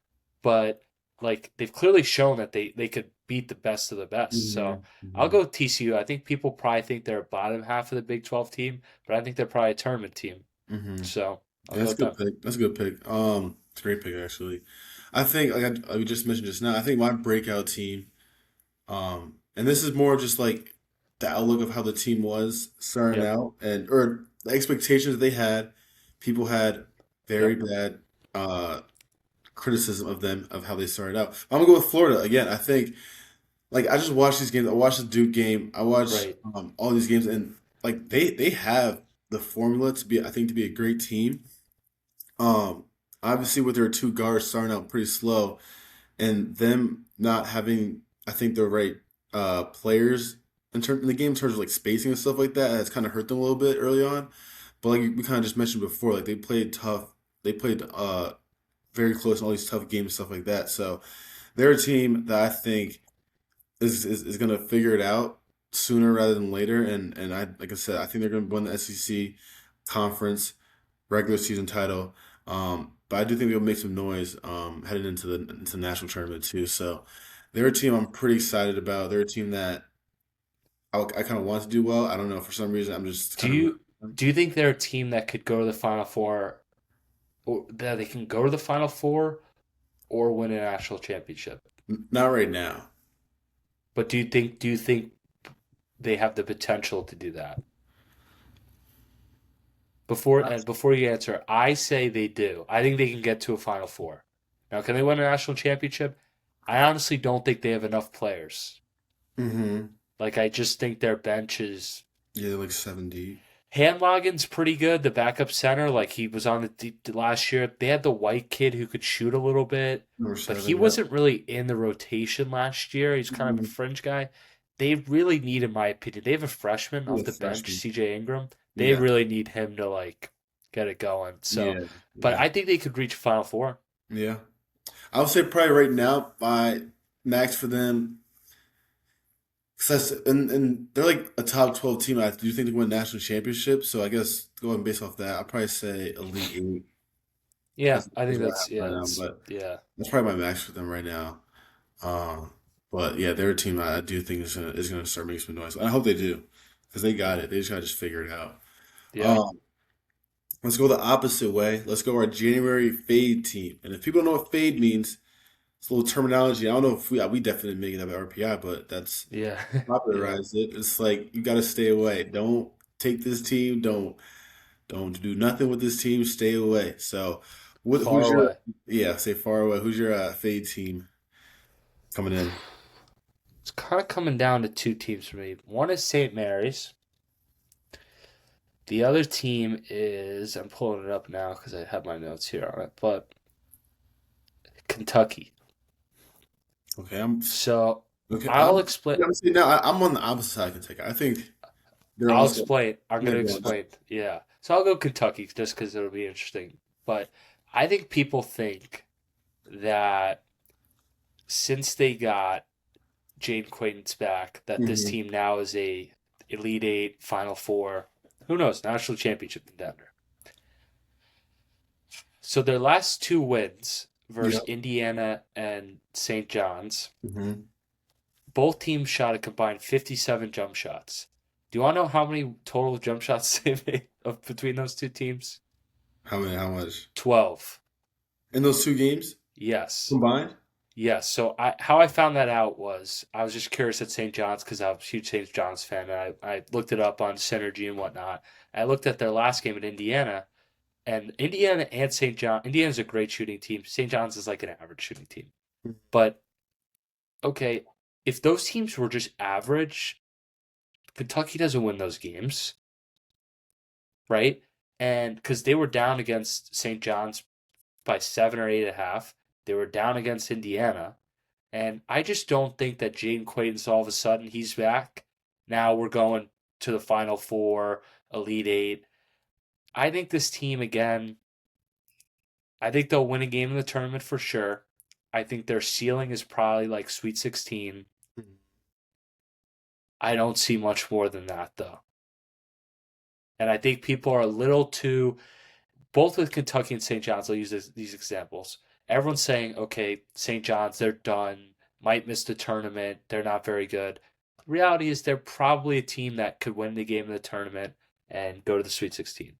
But like they've clearly shown that they could beat the best of the best. Hmm. So I'll Hmm. go with TCU. I think people probably think they're a bottom half of the Big 12 team, but I think they're probably a tournament team. Hmm. So I'll Yeah, go that's a with good them. pick. That's a good pick. It's a great pick actually. I think like we just mentioned just now. I think my breakout team. And this is more just like the outlook of how the team was starting Yep. out, and or the expectations that they had. People had very Yep. bad criticism of them of how they started out. I'm gonna go with Florida again. I think like I just watched these games. I watched the Duke game. I watched Right. all these games, and like they have the formula to be, I think, to be a great team. Um, Obviously with their two guards starting out pretty slow, and them not having, I think, the right players in the game in terms of like spacing and stuff like that has kind of hurt them a little bit early on. But like we kind of just mentioned before, like they played tough. They played very close in all these tough games and stuff like that. So they're a team that I think is going to figure it out sooner rather than later. And I like I said, I think they're going to win the SEC conference regular season title. But I do think they'll make some noise heading into the national tournament too. So they're a team I'm pretty excited about. They're a team that I kind of want to do well. I don't know, for some reason I'm just Do kind of rooting you for them. do you think they're a team that could go to the Final Four, or that they can go to the Final Four or win a national championship? Not right now. But do you think they have the potential to do that? Before you answer, I say they do. I think they can get to a Final Four. Now, can they win a national championship? I honestly don't think they have enough players. Mm-hmm. Like I just think their bench is Yeah, they're like 70. Handwagon's pretty good. The backup center, like he was on the last year. They had the white kid who could shoot a little bit, Number but he 7, yep. wasn't really in the rotation last year. He's kind of a Mm-hmm. fringe guy. They really need, in my opinion, they have a freshman Yeah, off the bench, freshman. CJ Ingram. They Yeah. really need him to like get it going. So, Yeah. but Yeah. I think they could reach Final Four. Yeah. I would say probably right now by max for them. Cause and they're like a top 12 team. I do think they can win national championship. So I guess going based off that, I'd probably say Elite Eight Yeah, is, I is think what I have right now. that's But yeah. that's probably my max for them right now. Um, but yeah, they're a team I do think is gonna start making some noise. And I hope they do, because they got it. They just gotta just figure it out. Yep. Um, let's go the opposite way. Let's go our January fade team. And if people don't know what fade means, it's a little terminology. I don't know if we definitely make it up at RPI, but that's Yeah. Yeah. popularized it. It's like you got to stay away. Don't take this team. Don't do nothing with this team. Stay away. So, Far who's your, away. yeah? Say far away. Who's your fade team coming in? It's kind of coming down to two teams for me. One is St. Mary's. The other team is, I'm pulling it up now because I have my notes here on it, but Kentucky. Okay, I'm So okay. I'll explain. I'm saying now. I'm on the opposite side of Kentucky. I think they're I'll also explain. I'm yeah, going to go on. explain. Yeah. So I'll go Kentucky just because it'll be interesting. But I think people think that since they got Jane Quaintance back, that this Hmm. team now is a Elite Eight, Final Four, who knows, national championship contender. So their last two wins versus Yep. Indiana and St. John's, Hmm. both teams shot a combined 57 jump shots. Do you want to know how many total jump shots they made between those two teams? How many? How much 12. in those two games Yes. combined? Yes. So how I found that out was I was just curious at St. John's because I was a huge St. John's fan, and I looked it up on Synergy and whatnot. I looked at their last game at Indiana, and Indiana and St. John. Indiana's a great shooting team. St. John's is like an average shooting team. But okay, if those teams were just average, Kentucky doesn't win those games, right? And because they were down against St. John's by 7 or 8.5, they were down against Indiana. And I just don't think that Jaden Quaid's all of a sudden he's back. Now we're going to the Final Four, Elite Eight. I think this team again. I think they'll win a game in the tournament for sure. I think their ceiling is probably like Sweet 16. I don't see much more than that though. And I think people are a little too both with Kentucky and St. John's. I'll use these examples. Everyone's saying, okay, St. John's, they're done, might miss the tournament, they're not very good. The reality is they're probably a team that could win the game in the tournament and go to the Sweet 16.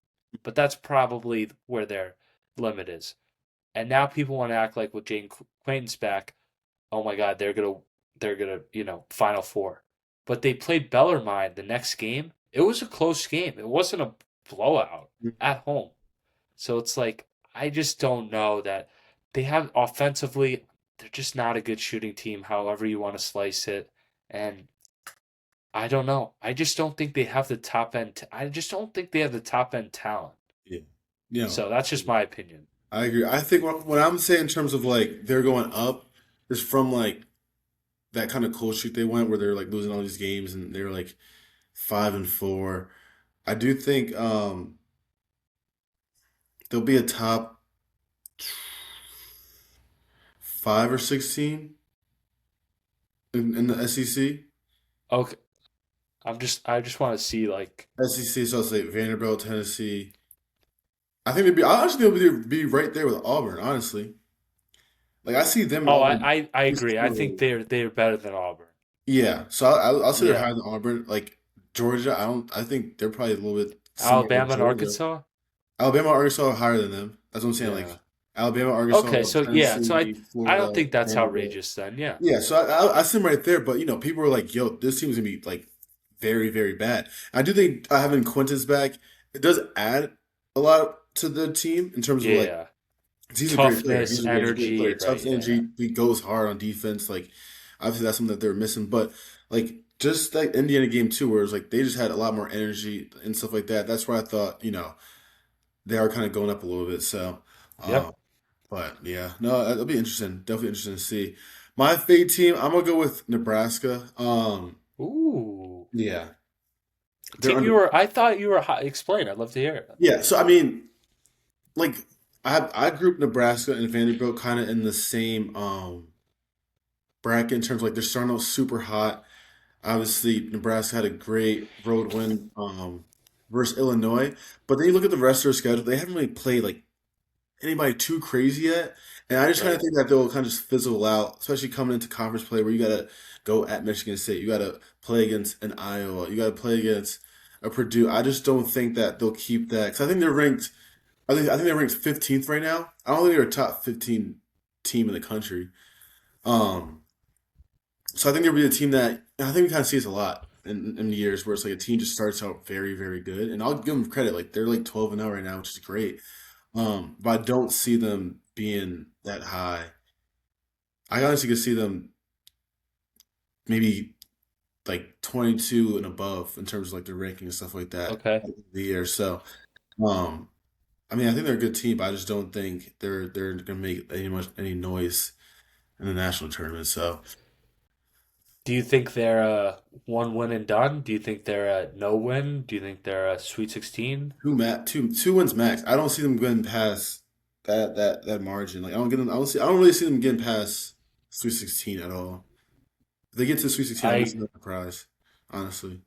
But that's probably where their limit is. And now people want to act like with Jane Quaintance back, oh my God, they're gonna Final Four. But they played Bellarmine the next game. It was a close game. It wasn't a blowout at home. So it's like I just don't know that they have offensively, they're just not a good shooting team, however you want to slice it. And I don't know. I just don't think they have the top end. I just don't think they have the top end talent. Yeah. You So know, that's just my opinion. I agree. I think what I'm saying in terms of like they're going up is from like that kind of cold streak they went where they're like losing all these games and they're like 5-4. I do think there'll be a top 5 or 6 in the SEC. Okay, I just want to see like SEC, so I'll say Vanderbilt, Tennessee. I think they'd be. I actually think they'd be right there with Auburn. Honestly, like I see them and oh Auburn. I agree. I think they're better than Auburn. Yeah, so I'll say they're Yeah. higher than Auburn. Like Georgia, I don't. I think they're probably a little bit similar with Alabama and Georgia. Arkansas? Alabama, Arkansas are higher than them. That's what I'm saying. Like Yeah. Alabama, Arkansas, Okay, so yeah, so Tennessee, I don't Florida, think that's Vanderbilt. outrageous then. Yeah. Yeah, so I see them right there. But people are like, "Yo, this team's gonna be like very, very bad." I do think having Quintus back it does add a lot to the team in terms of like Yeah. 'cause he's a great player. Toughness, He's a great player. energy, right? Tough Yeah. energy. He goes hard on defense. Like obviously that's something that they're missing. But like just like Indiana game too, where it's like they just had a lot more energy and stuff like that. That's why I thought they are kind of going up a little bit. So, Yep. um, but yeah, no, it'll be interesting. Definitely interesting to see. My fade team, I'm gonna go with Nebraska. Ooh. Yeah, they're Team you under. were I thought you were explain. I'd love to hear it. Yeah, so I mean, like I grouped Nebraska and Vanderbilt kind of in the same bracket in terms of like they're starting out super hot. Obviously, Nebraska had a great road win versus Illinois, but then you look at the rest of their schedule; they haven't really played like anybody too crazy yet. And I just kind of Right. think that they'll kind of just fizzle out, especially coming into conference play where you got to go at Michigan State, you got to play against an Iowa, you got to play against a Purdue. I just don't think that they'll keep that because I think they're ranked. I think they're ranked 15th right now. I don't think they're a top 15 team in the country. Um, so I think there'll be a team that I think we kind of see this a lot in years where it's like a team just starts out very, very good, and I'll give them credit. Like they're like 12-0 right now, which is great. But I don't see them being that high. I honestly could see them maybe like 22 and above in terms of like their ranking and stuff like that Okay. at the year. So, um, I mean, I think they're a good team, but I just don't think they're gonna make any noise in the national tournament. So, Do you think they're a one win and done? Do you think they're a no win? Do you think they're a Sweet 16? two wins max. I don't see them going past. that margin. Like I don't get them. I don't really see them getting past Sweet 16 at all. If they get to Sweet 16, I'll be I so surprised. Honestly,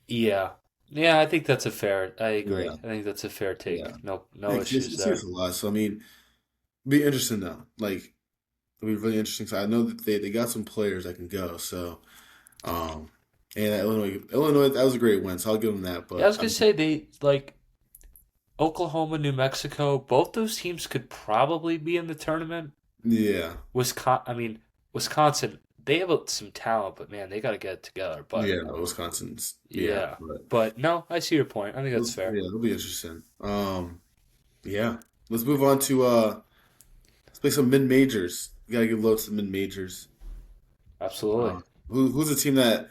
yeah. Yeah, I think that's a fair. I agree. yeah, I think that's a fair yeah. take. No Yeah, no 'cause issues it's serious there. a lot. So I mean, it'd be interesting though. Like it'll be really interesting. So I know that they got some players that can go. So um, and Illinois that was a great win. So I'll give them that. Yeah, I was But gonna say they like Oklahoma, New Mexico, both those teams could probably be in the tournament. yeah, Wisconsin, they have some talent, but man, they got to get it together. But yeah, no, Wisconsin's yeah, yeah, but but no, I see your point. I think that's fair. yeah, it'll be interesting. Yeah, let's move on to let's play some mid majors. We gotta give love to the mid majors. Absolutely. Who's a team that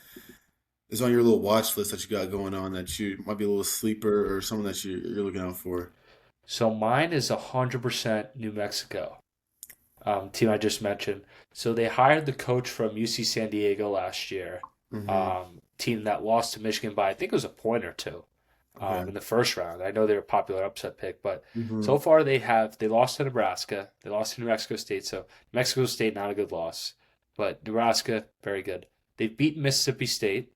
is on your little watch list that you got going on that you might be a little sleeper or someone that you're looking out for? So mine is 100% New Mexico, team I just mentioned. So they hired the coach from UC San Diego last year, Mm-hmm. team that lost to Michigan by I think it was a point or two Okay. in the first round. I know they were a popular upset pick, but Mm-hmm. so far they lost to Nebraska, they lost to New Mexico State. So New Mexico State not a good loss, but Nebraska very good. They've beaten Mississippi State,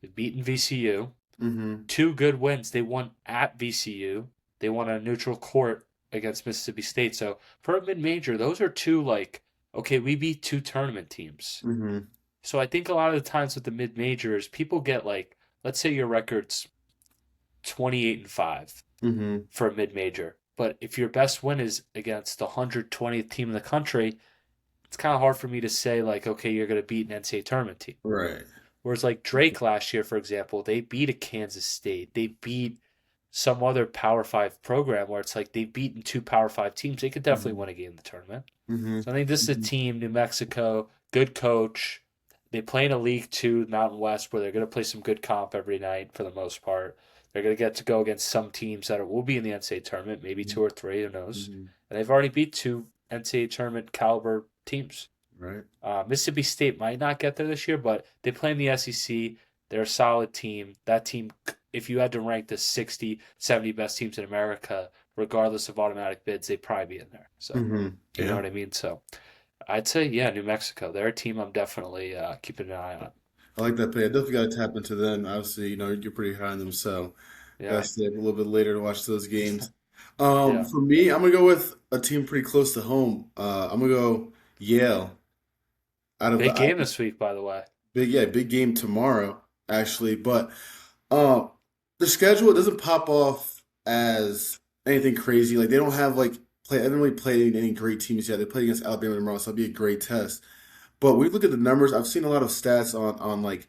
they've beaten VCU, Mm-hmm. two good wins. They won at VCU. They won on a neutral court against Mississippi State. So for a mid major, those are two like okay, we beat two tournament teams. Mm-hmm. So I think a lot of the times with the mid majors, people get like, let's say your record's 28-5 Mm-hmm. for a mid major, but if your best win is against the 120th team in the country, it's kind of hard for me to say like, okay, you're going to beat an NCAA tournament team. Right. Whereas like Drake last year, for example, they beat a Kansas State. They beat some other Power Five program where it's like they've beaten two Power Five teams. They could definitely Mm-hmm. win a game in the tournament. Mm-hmm. So I think this is a Mm-hmm. team, New Mexico, good coach. They play in a League Two, Mountain West, where they're going to play some good comp every night for the most part. They're going to get to go against some teams that will be in the NCAA tournament, maybe two or three, who knows? Mm-hmm. And they've already beat two NCAA tournament caliber teams. Right. Mississippi State might not get there this year, but they play in the SEC. They're a solid team. That team, if you had to rank the 60, 70 best teams in America, regardless of automatic bids, they'd probably be in there. So, Mm-hmm. you know Yeah. what I mean? So, I'd say, yeah, New Mexico. They're a team I'm definitely keeping an eye on. I like that play. I definitely got to tap into them. Obviously, you're pretty high on them, so Yeah, gotta stay up a little bit later to watch those games. yeah. For me, I'm gonna go with a team pretty close to home. I'm gonna go Yale out of Big the game this week, by the way. big game tomorrow, actually. But um, the schedule doesn't pop off as anything crazy. Like they don't have like play. I haven't really played any great teams yet. They play against Alabama tomorrow, so it'll be a great test. But when you look at the numbers, I've seen a lot of stats on like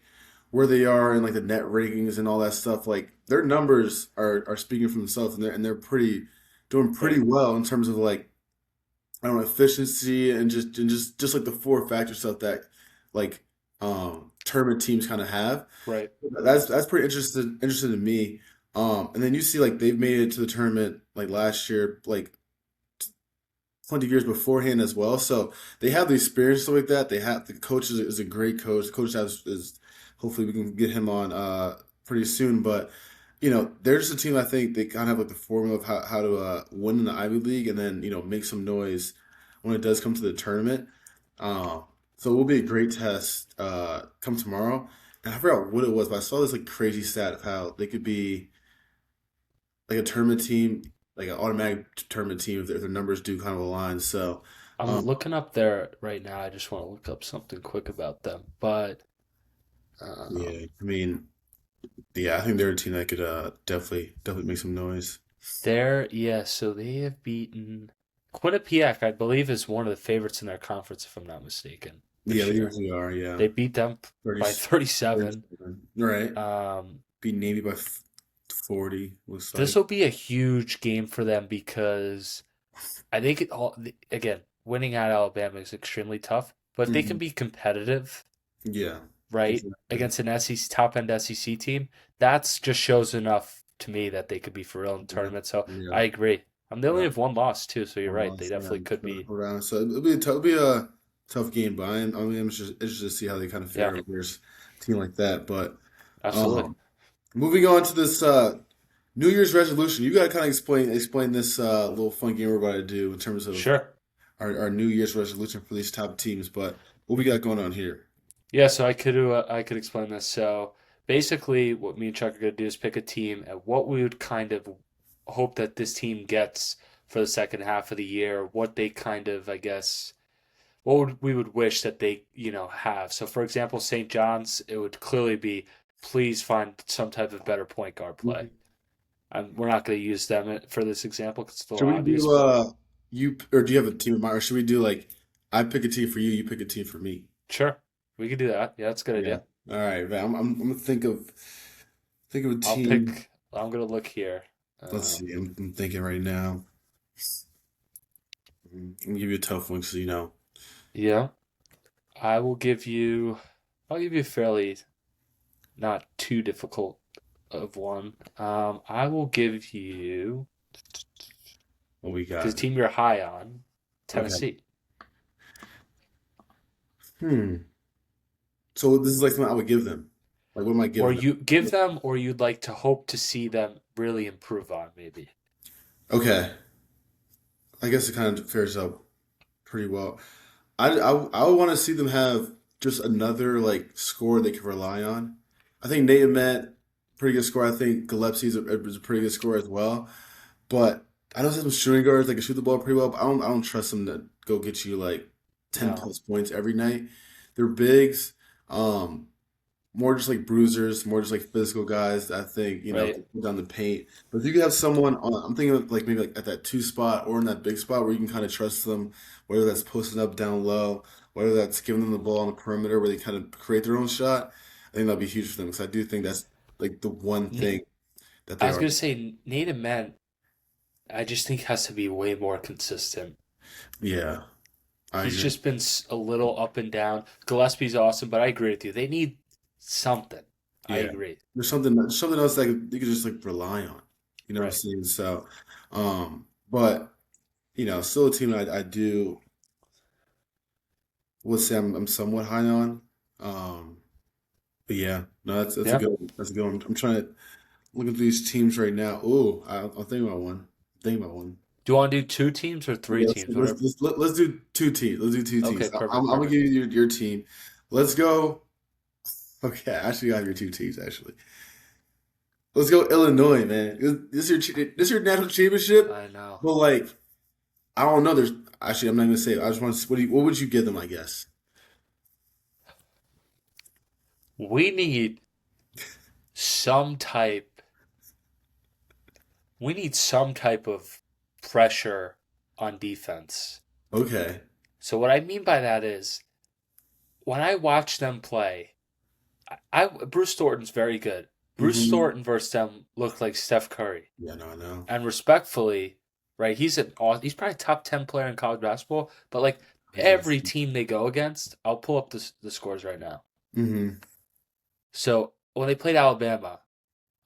where they are and like the net ratings and all that stuff. Like their numbers are speaking for themselves, and they're pretty doing pretty Right, well in terms of like I don't know efficiency and just like the four factor stuff that like tournament teams kind of have. right. That's pretty interesting to me. And then you see like they've made it to the tournament like last year, like plenty of years beforehand as well. So they have the experience stuff like that. They have the coach is a great coach. The coach is hopefully we can get him on pretty soon. But they're just a team I think they kind of have like the formula of how to win in the Ivy League and then make some noise when it does come to the tournament. Um, so it will be a great test come tomorrow. And I forgot what it was, but I saw this like crazy stat of how they could be like a tournament team, like an automatic tournament team if their numbers do kind of align. So, I'm um, looking up there right now. I just want to look up something quick about them. But yeah, um, I mean, yeah, I think they're a team that could definitely make some noise. yeah, so they have beaten Quinnipiac, I believe, is one of the favorites in their conference, if I'm not mistaken, Yeah, this they year. usually are. Yeah, They beat them 30, by 37. 37. Right. Um, Beat Navy by 40. Looks this like. will be a huge game for them because I think again, winning at Alabama is extremely tough, but if they can Mhm. be competitive, Yeah, right, exactly. against an SEC top end SEC team, that's just shows enough to me that they could be for real in the Yeah, tournament. So yeah. I agree. They only Yeah. have one loss too, so you're One right. They loss, yeah, definitely could first be. round. So it'll be a tough game, but I'm just interested to see how they kind of Yeah, fare against a team like that. But absolutely. um, moving on to this New Year's resolution. You gotta kind of explain this little fun game we're about to do in terms of Sure. our New Year's resolution for these top teams. But what we got going on here? Yeah, so I could explain this. So basically, what me and Chuck are gonna do is pick a team and what we would kind of hope that this team gets for the second half of the year. What they kind of, I guess, what would we would wish that they have. So for example, St. John's, it would clearly be please find some type of better point guard play. We're not going to use them for this example because it's a Should little we obvious, do but you or do you have a team in mind, or should we do like I pick a team for you, you pick a team for me? sure, we could do that. Yeah, that's a good Yeah. idea. All right, man. I'm gonna think of a I'll team. pick. I'm gonna look here. Let's Um, see. I'm thinking right now. I'm gonna give you a tough one, so you know. yeah, I will give you. I'll give you a fairly not too difficult of one. I will give you What we because got? team you're high on, Okay. Tennessee. Hmm. So this is like something I would give them. Like, what am I Or giving them? you give them, or you'd like to hope to see them really improve on, maybe. Okay. I guess it kind of fares up pretty well. I would want to see them have just another like score they can rely on. I think Nate Met, pretty good score. I think is a pretty good score as well. But I know some shooting guards that can shoot the ball pretty well. But I don't trust them to go get you like 10 No, plus points every night. They're bigs. Um, More just like bruisers, more just like physical guys that I think, right? can put down the paint. But if you could have someone on, I'm thinking of like maybe like at that two spot or in that big spot where you can kind of trust them, whether that's posting up down low, whether that's giving them the ball on the perimeter where they kind of create their own shot, I think that'd be huge for them because I do think that's like the one N- thing that I they was are. gonna say Nate Man. I just think has to be way more consistent. Yeah, I He's agree. just been a little up and down. Gillespie's awesome, but I agree with you. They need something. I Yeah, agree. there's something else that you could just like rely on. You know what I'm Right. saying? So, but still a team I do would say I'm somewhat high on. Um, but yeah, no, that's a Yeah. good one. That's a good one. I'm trying to look at these teams right now. Oh, I'll think about one. Think about one. Do you want to do two teams or three Okay, teams? Whatever. let's do two teams. Let's do two Okay, teams. perfect, I'm gonna perfect. give you your team. Let's go. Okay, I actually got your two teams actually. Let's go Illinois, man. This is your national championship, I know. but like I don't know. There's actually I'm not gonna say it. I just want to. What would you give them? I guess. We need some type. We need some type of pressure on defense. Okay. So what I mean by that is when I watch them play, Bruce Thornton's very good. Bruce Hmm. Thornton versus them looked like Steph Curry. Yeah, no, I know. And respectfully, right, he's probably top 10 player in college basketball, but like I was gonna every say. team they go against, I'll pull up the scores right now. Hmm. So when they played Alabama,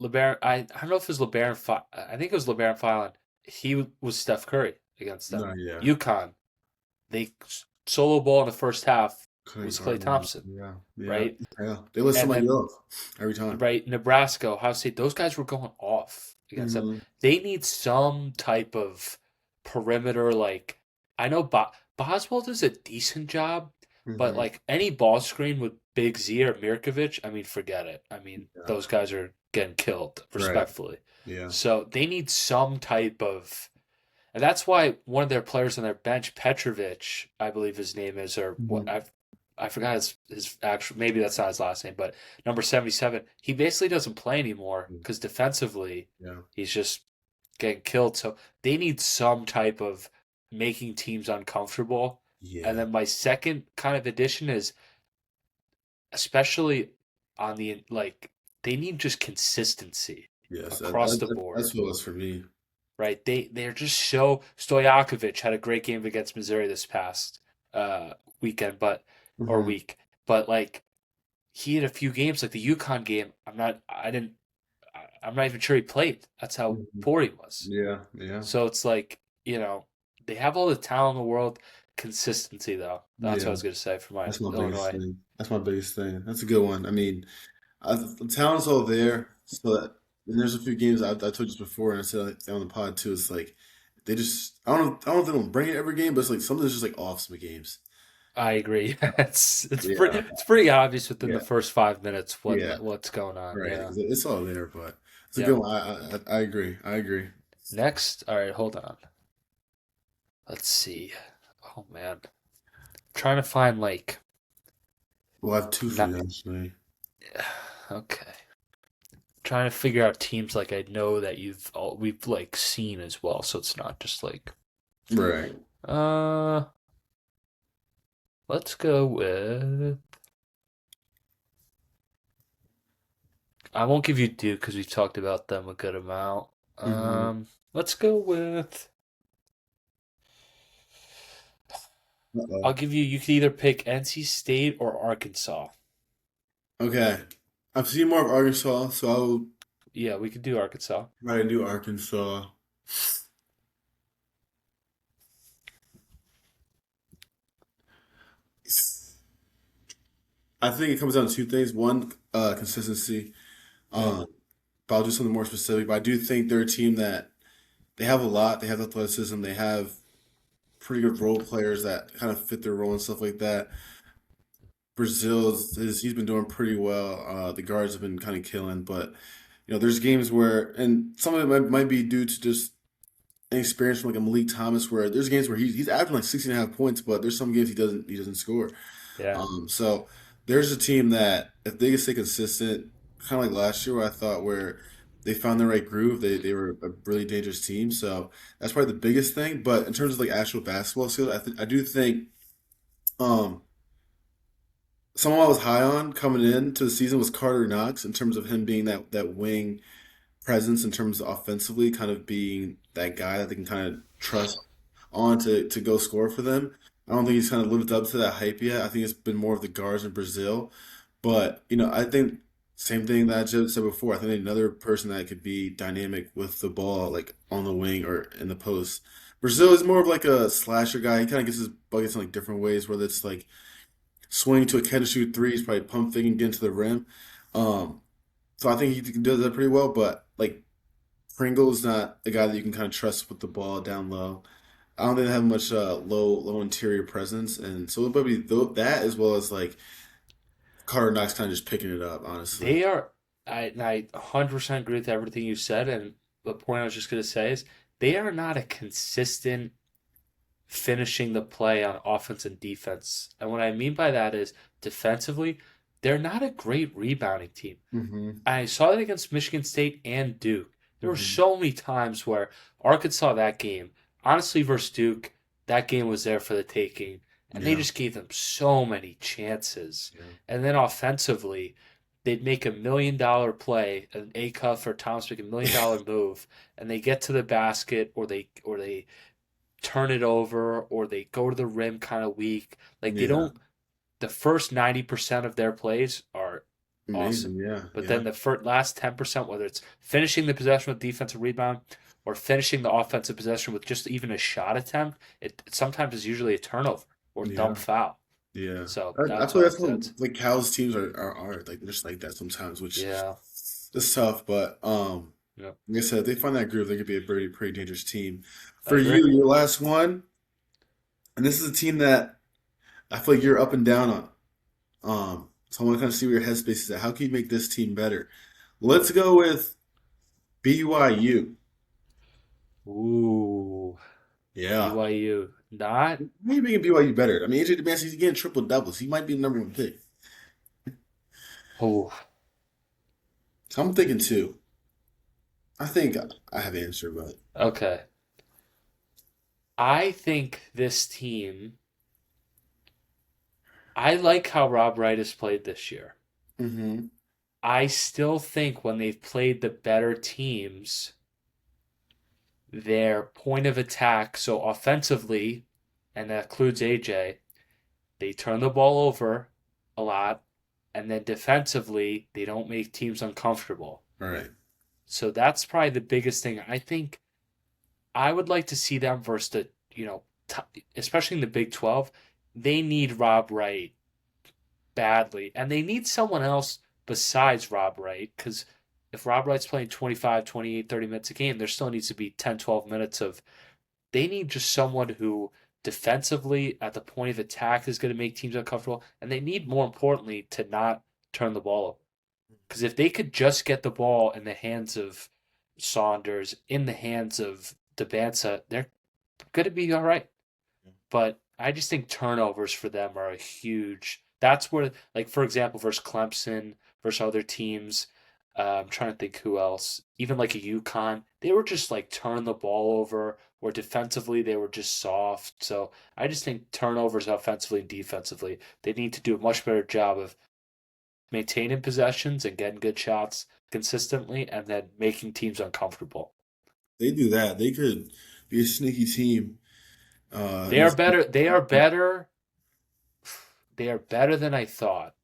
LeBaron, I don't know if it was I think it was LeBaron Fallon. He was Steph Curry against them. No, yeah. UConn, they solo ball in the first half Couldn't was guard Klay him. Thompson, Yeah, yeah, right? yeah. They let And somebody then off every time. right, Nebraska, Ohio State, those guys were going off against them. Hmm. They need some type of perimeter. Like I know Boswell does a decent job, but Hmm. like any ball screen with Big Z or Mirkovic, I mean, forget it. I mean, Yeah. those guys are getting killed, Right. respectfully. Yeah. So they need some type of, and that's why one of their players on their bench, Petrovic, I believe his name is, or what Hmm. I forgot his actual, maybe that's not his last name, but number 77, he basically doesn't play anymore because defensively Yeah. he's just getting killed. So they need some type of making teams uncomfortable. And Yeah. then my second kind of addition is especially on the like they need just consistency Yes. across the board. That's what it was for me. Right? They're just so Stojakovic had a great game against Missouri this past weekend, but or Hmm. week. But like he had a few games like the UConn game. I'm not even sure he played. That's how Hmm. poor he was. Yeah. Yeah. So it's like, they have all the talent in the world. Consistency though. That's what I Yeah. was gonna say for my That's my biggest Illinois. thing. That's my biggest thing. That's a good one. I mean, the talent's all there, so that. And there's a few games I told you this before, and I said it on the pod too. It's like they just I don't know if they don't bring it every game, but it's like something's just like off some games. I agree. Yeah, It's pretty obvious within the yeah, first 5 minutes yeah. what's going on. Right. Yeah. It's all there, but it's a good Yep. one. I agree. I agree. Next, all right, hold on. Let's see. Oh man, trying to find like We'll have two for not you actually. okay. Trying to figure out teams like I know that we've like seen as well, so it's not just like Right. uh let's go with I won't give you Duke because we've talked about them a good amount. Mm-hmm. Let's go with I'll Uh-oh. give you could either pick NC State or Arkansas. Okay. I've seen more of Arkansas, so I'll Yeah, we could do Arkansas. try to do Arkansas. I think it comes down to two things. One, consistency. Yep. Um, but I'll do something more specific. But I do think they're a team that they have a lot. They have athleticism. They have pretty good role players that kind of fit their role and stuff like that. He's been doing pretty well. The guards have been kind of killing, but there's games where, and some of it might be due to just inexperience from like a Malik Thomas, where there's games where he's averaging like 16 and a half points, but there's some games he doesn't score. Yeah. So there's a team that if they can stay consistent, kind of like last year, where I thought where they found the right groove, they were a really dangerous team. So that's probably the biggest thing. But in terms of like actual basketball skills, I do think. Um, Someone I was high on coming into the season was Carter Knox in terms of him being that wing presence in terms of offensively, kind of being that guy that they can kind of trust on to go score for them. I don't think he's kind of lived up to that hype yet. I think it's been more of the guards in Brazil. But, I think same thing that I just said before. I think another person that could be dynamic with the ball, like on the wing or in the post. Brazil is more of like a slasher guy. He kind of gets his buckets in like different ways, whether it's like swing to a catch and shoot threes, probably pump fake and get into the rim. Um, so I think he does that pretty well. But like Pringle's not a guy that you can kind of trust with the ball down low. I don't think they have much low interior presence, and so it'll probably that as well as like Carter Knox kind of just picking it up. Honestly. They are I 100% agree with everything you said, and the point I was just gonna say is they are not a consistent finishing the play on offense and defense. And what I mean by that is defensively, they're not a great rebounding team. Mm-hmm. I saw that against Michigan State and Duke. There were Mm-hmm. so many times where Arkansas that game, honestly versus Duke, that game was there for the taking, and they Yeah. just gave them so many chances. Yeah. And then offensively, they'd make $1 million play, an A cuff or Thomas make $1 million move, and they get to the basket or they turn it over or they go to the rim kind of weak. Like they Yeah. don't. The first 90% of their plays are awesome, Amazing. Yeah. but Yeah. then the last 10%, whether it's finishing the possession with defensive rebound or finishing the offensive possession with just even a shot attempt, it sometimes is usually a turnover or dumb Yeah. foul. Yeah. So I that feel that's like what that's like Cal's teams are like they're just like that sometimes, which yeah, is tough. But yeah, like I said, if they find that groove, they could be a pretty dangerous team. I For agree. you, your last one, and this is a team that I feel like you're up and down on. So I want to kind of see where your headspace is at. How can you make this team better? Let's go with BYU. Ooh, Yeah. BYU not. How are you making BYU better? I mean, AJ DeMassey's getting triple doubles. He might be the number one pick. Oh, So I'm thinking two. I think I have an answer, but okay. I think this team. I like how Rob Wright has played this year. mm-hmm. I still think when they've played the better teams, their point of attack, so offensively, and that includes AJ, they turn the ball over a lot, and then defensively, they don't make teams uncomfortable. All right. So that's probably the biggest thing. I think I would like to see them versus especially in the Big 12. They need Rob Wright badly, and they need someone else besides Rob Wright because if Rob Wright's playing 25, 28, 30 minutes a game, there still needs to be 10, 12 minutes of they need just someone who defensively at the point of attack is going to make teams uncomfortable, and they need more importantly to not turn the ball over. Because if they could just get the ball in the hands of Saunders, in the hands of Debansa, they're going to be all right. But I just think turnovers for them are a huge. That's where, like for example, versus Clemson, versus other teams. I'm trying to think who else. Even like a UConn, they were just like turn the ball over, or defensively they were just soft. So I just think turnovers offensively and defensively, they need to do a much better job of maintaining possessions and getting good shots consistently, and then making teams uncomfortable. They do that. They could be a sneaky team. They are better. They are better. They are better than I thought,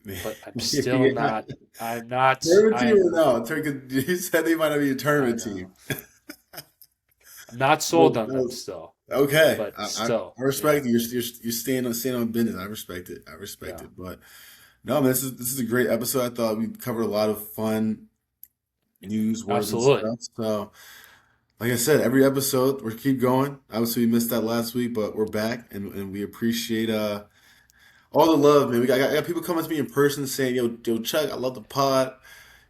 but I'm still Yeah. not. I'm not. Tournament team or I'm. no? You said they might not be a I tournament know. team. I'm not sold on them still, Okay, but I still, yeah, respect it. You're staying on business. I respect it. I respect yeah, it. But no, man, this is a great episode. I thought we covered a lot of fun news, words, and absolutely. stuff. So, like I said, every episode we keep going. Obviously, we missed that last week, but we're back, and we appreciate all the love, man. I got people coming to me in person saying, "Yo, Chuck, I love the pod."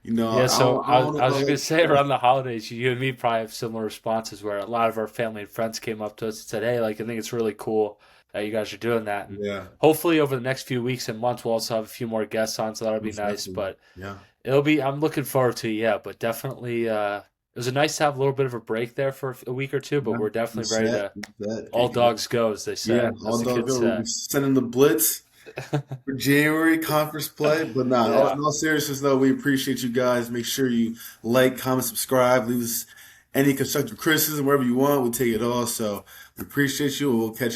Yeah, so I don't I was know, just gonna like, say around the holidays, you and me probably have similar responses where a lot of our family and friends came up to us and said, "Hey, like I think it's really cool that you guys are doing that," and yeah, hopefully over the next few weeks and months we'll also have a few more guests on, so that'll be most nice. definitely, But yeah. it'll be. I'm looking forward to it, yeah, but definitely. It was nice to have a little bit of a break there for a week or two, but Yeah, we're you definitely ready said, to you said. all dogs go, as they Yeah, say, all as the dog kids go. We'll be say. sending the blitz for January conference play. But nah, Yeah, in all seriousness, though, we appreciate you guys. Make sure you like, comment, subscribe, leave us any constructive criticism wherever you want. We take it all. So we appreciate you, and we'll catch you.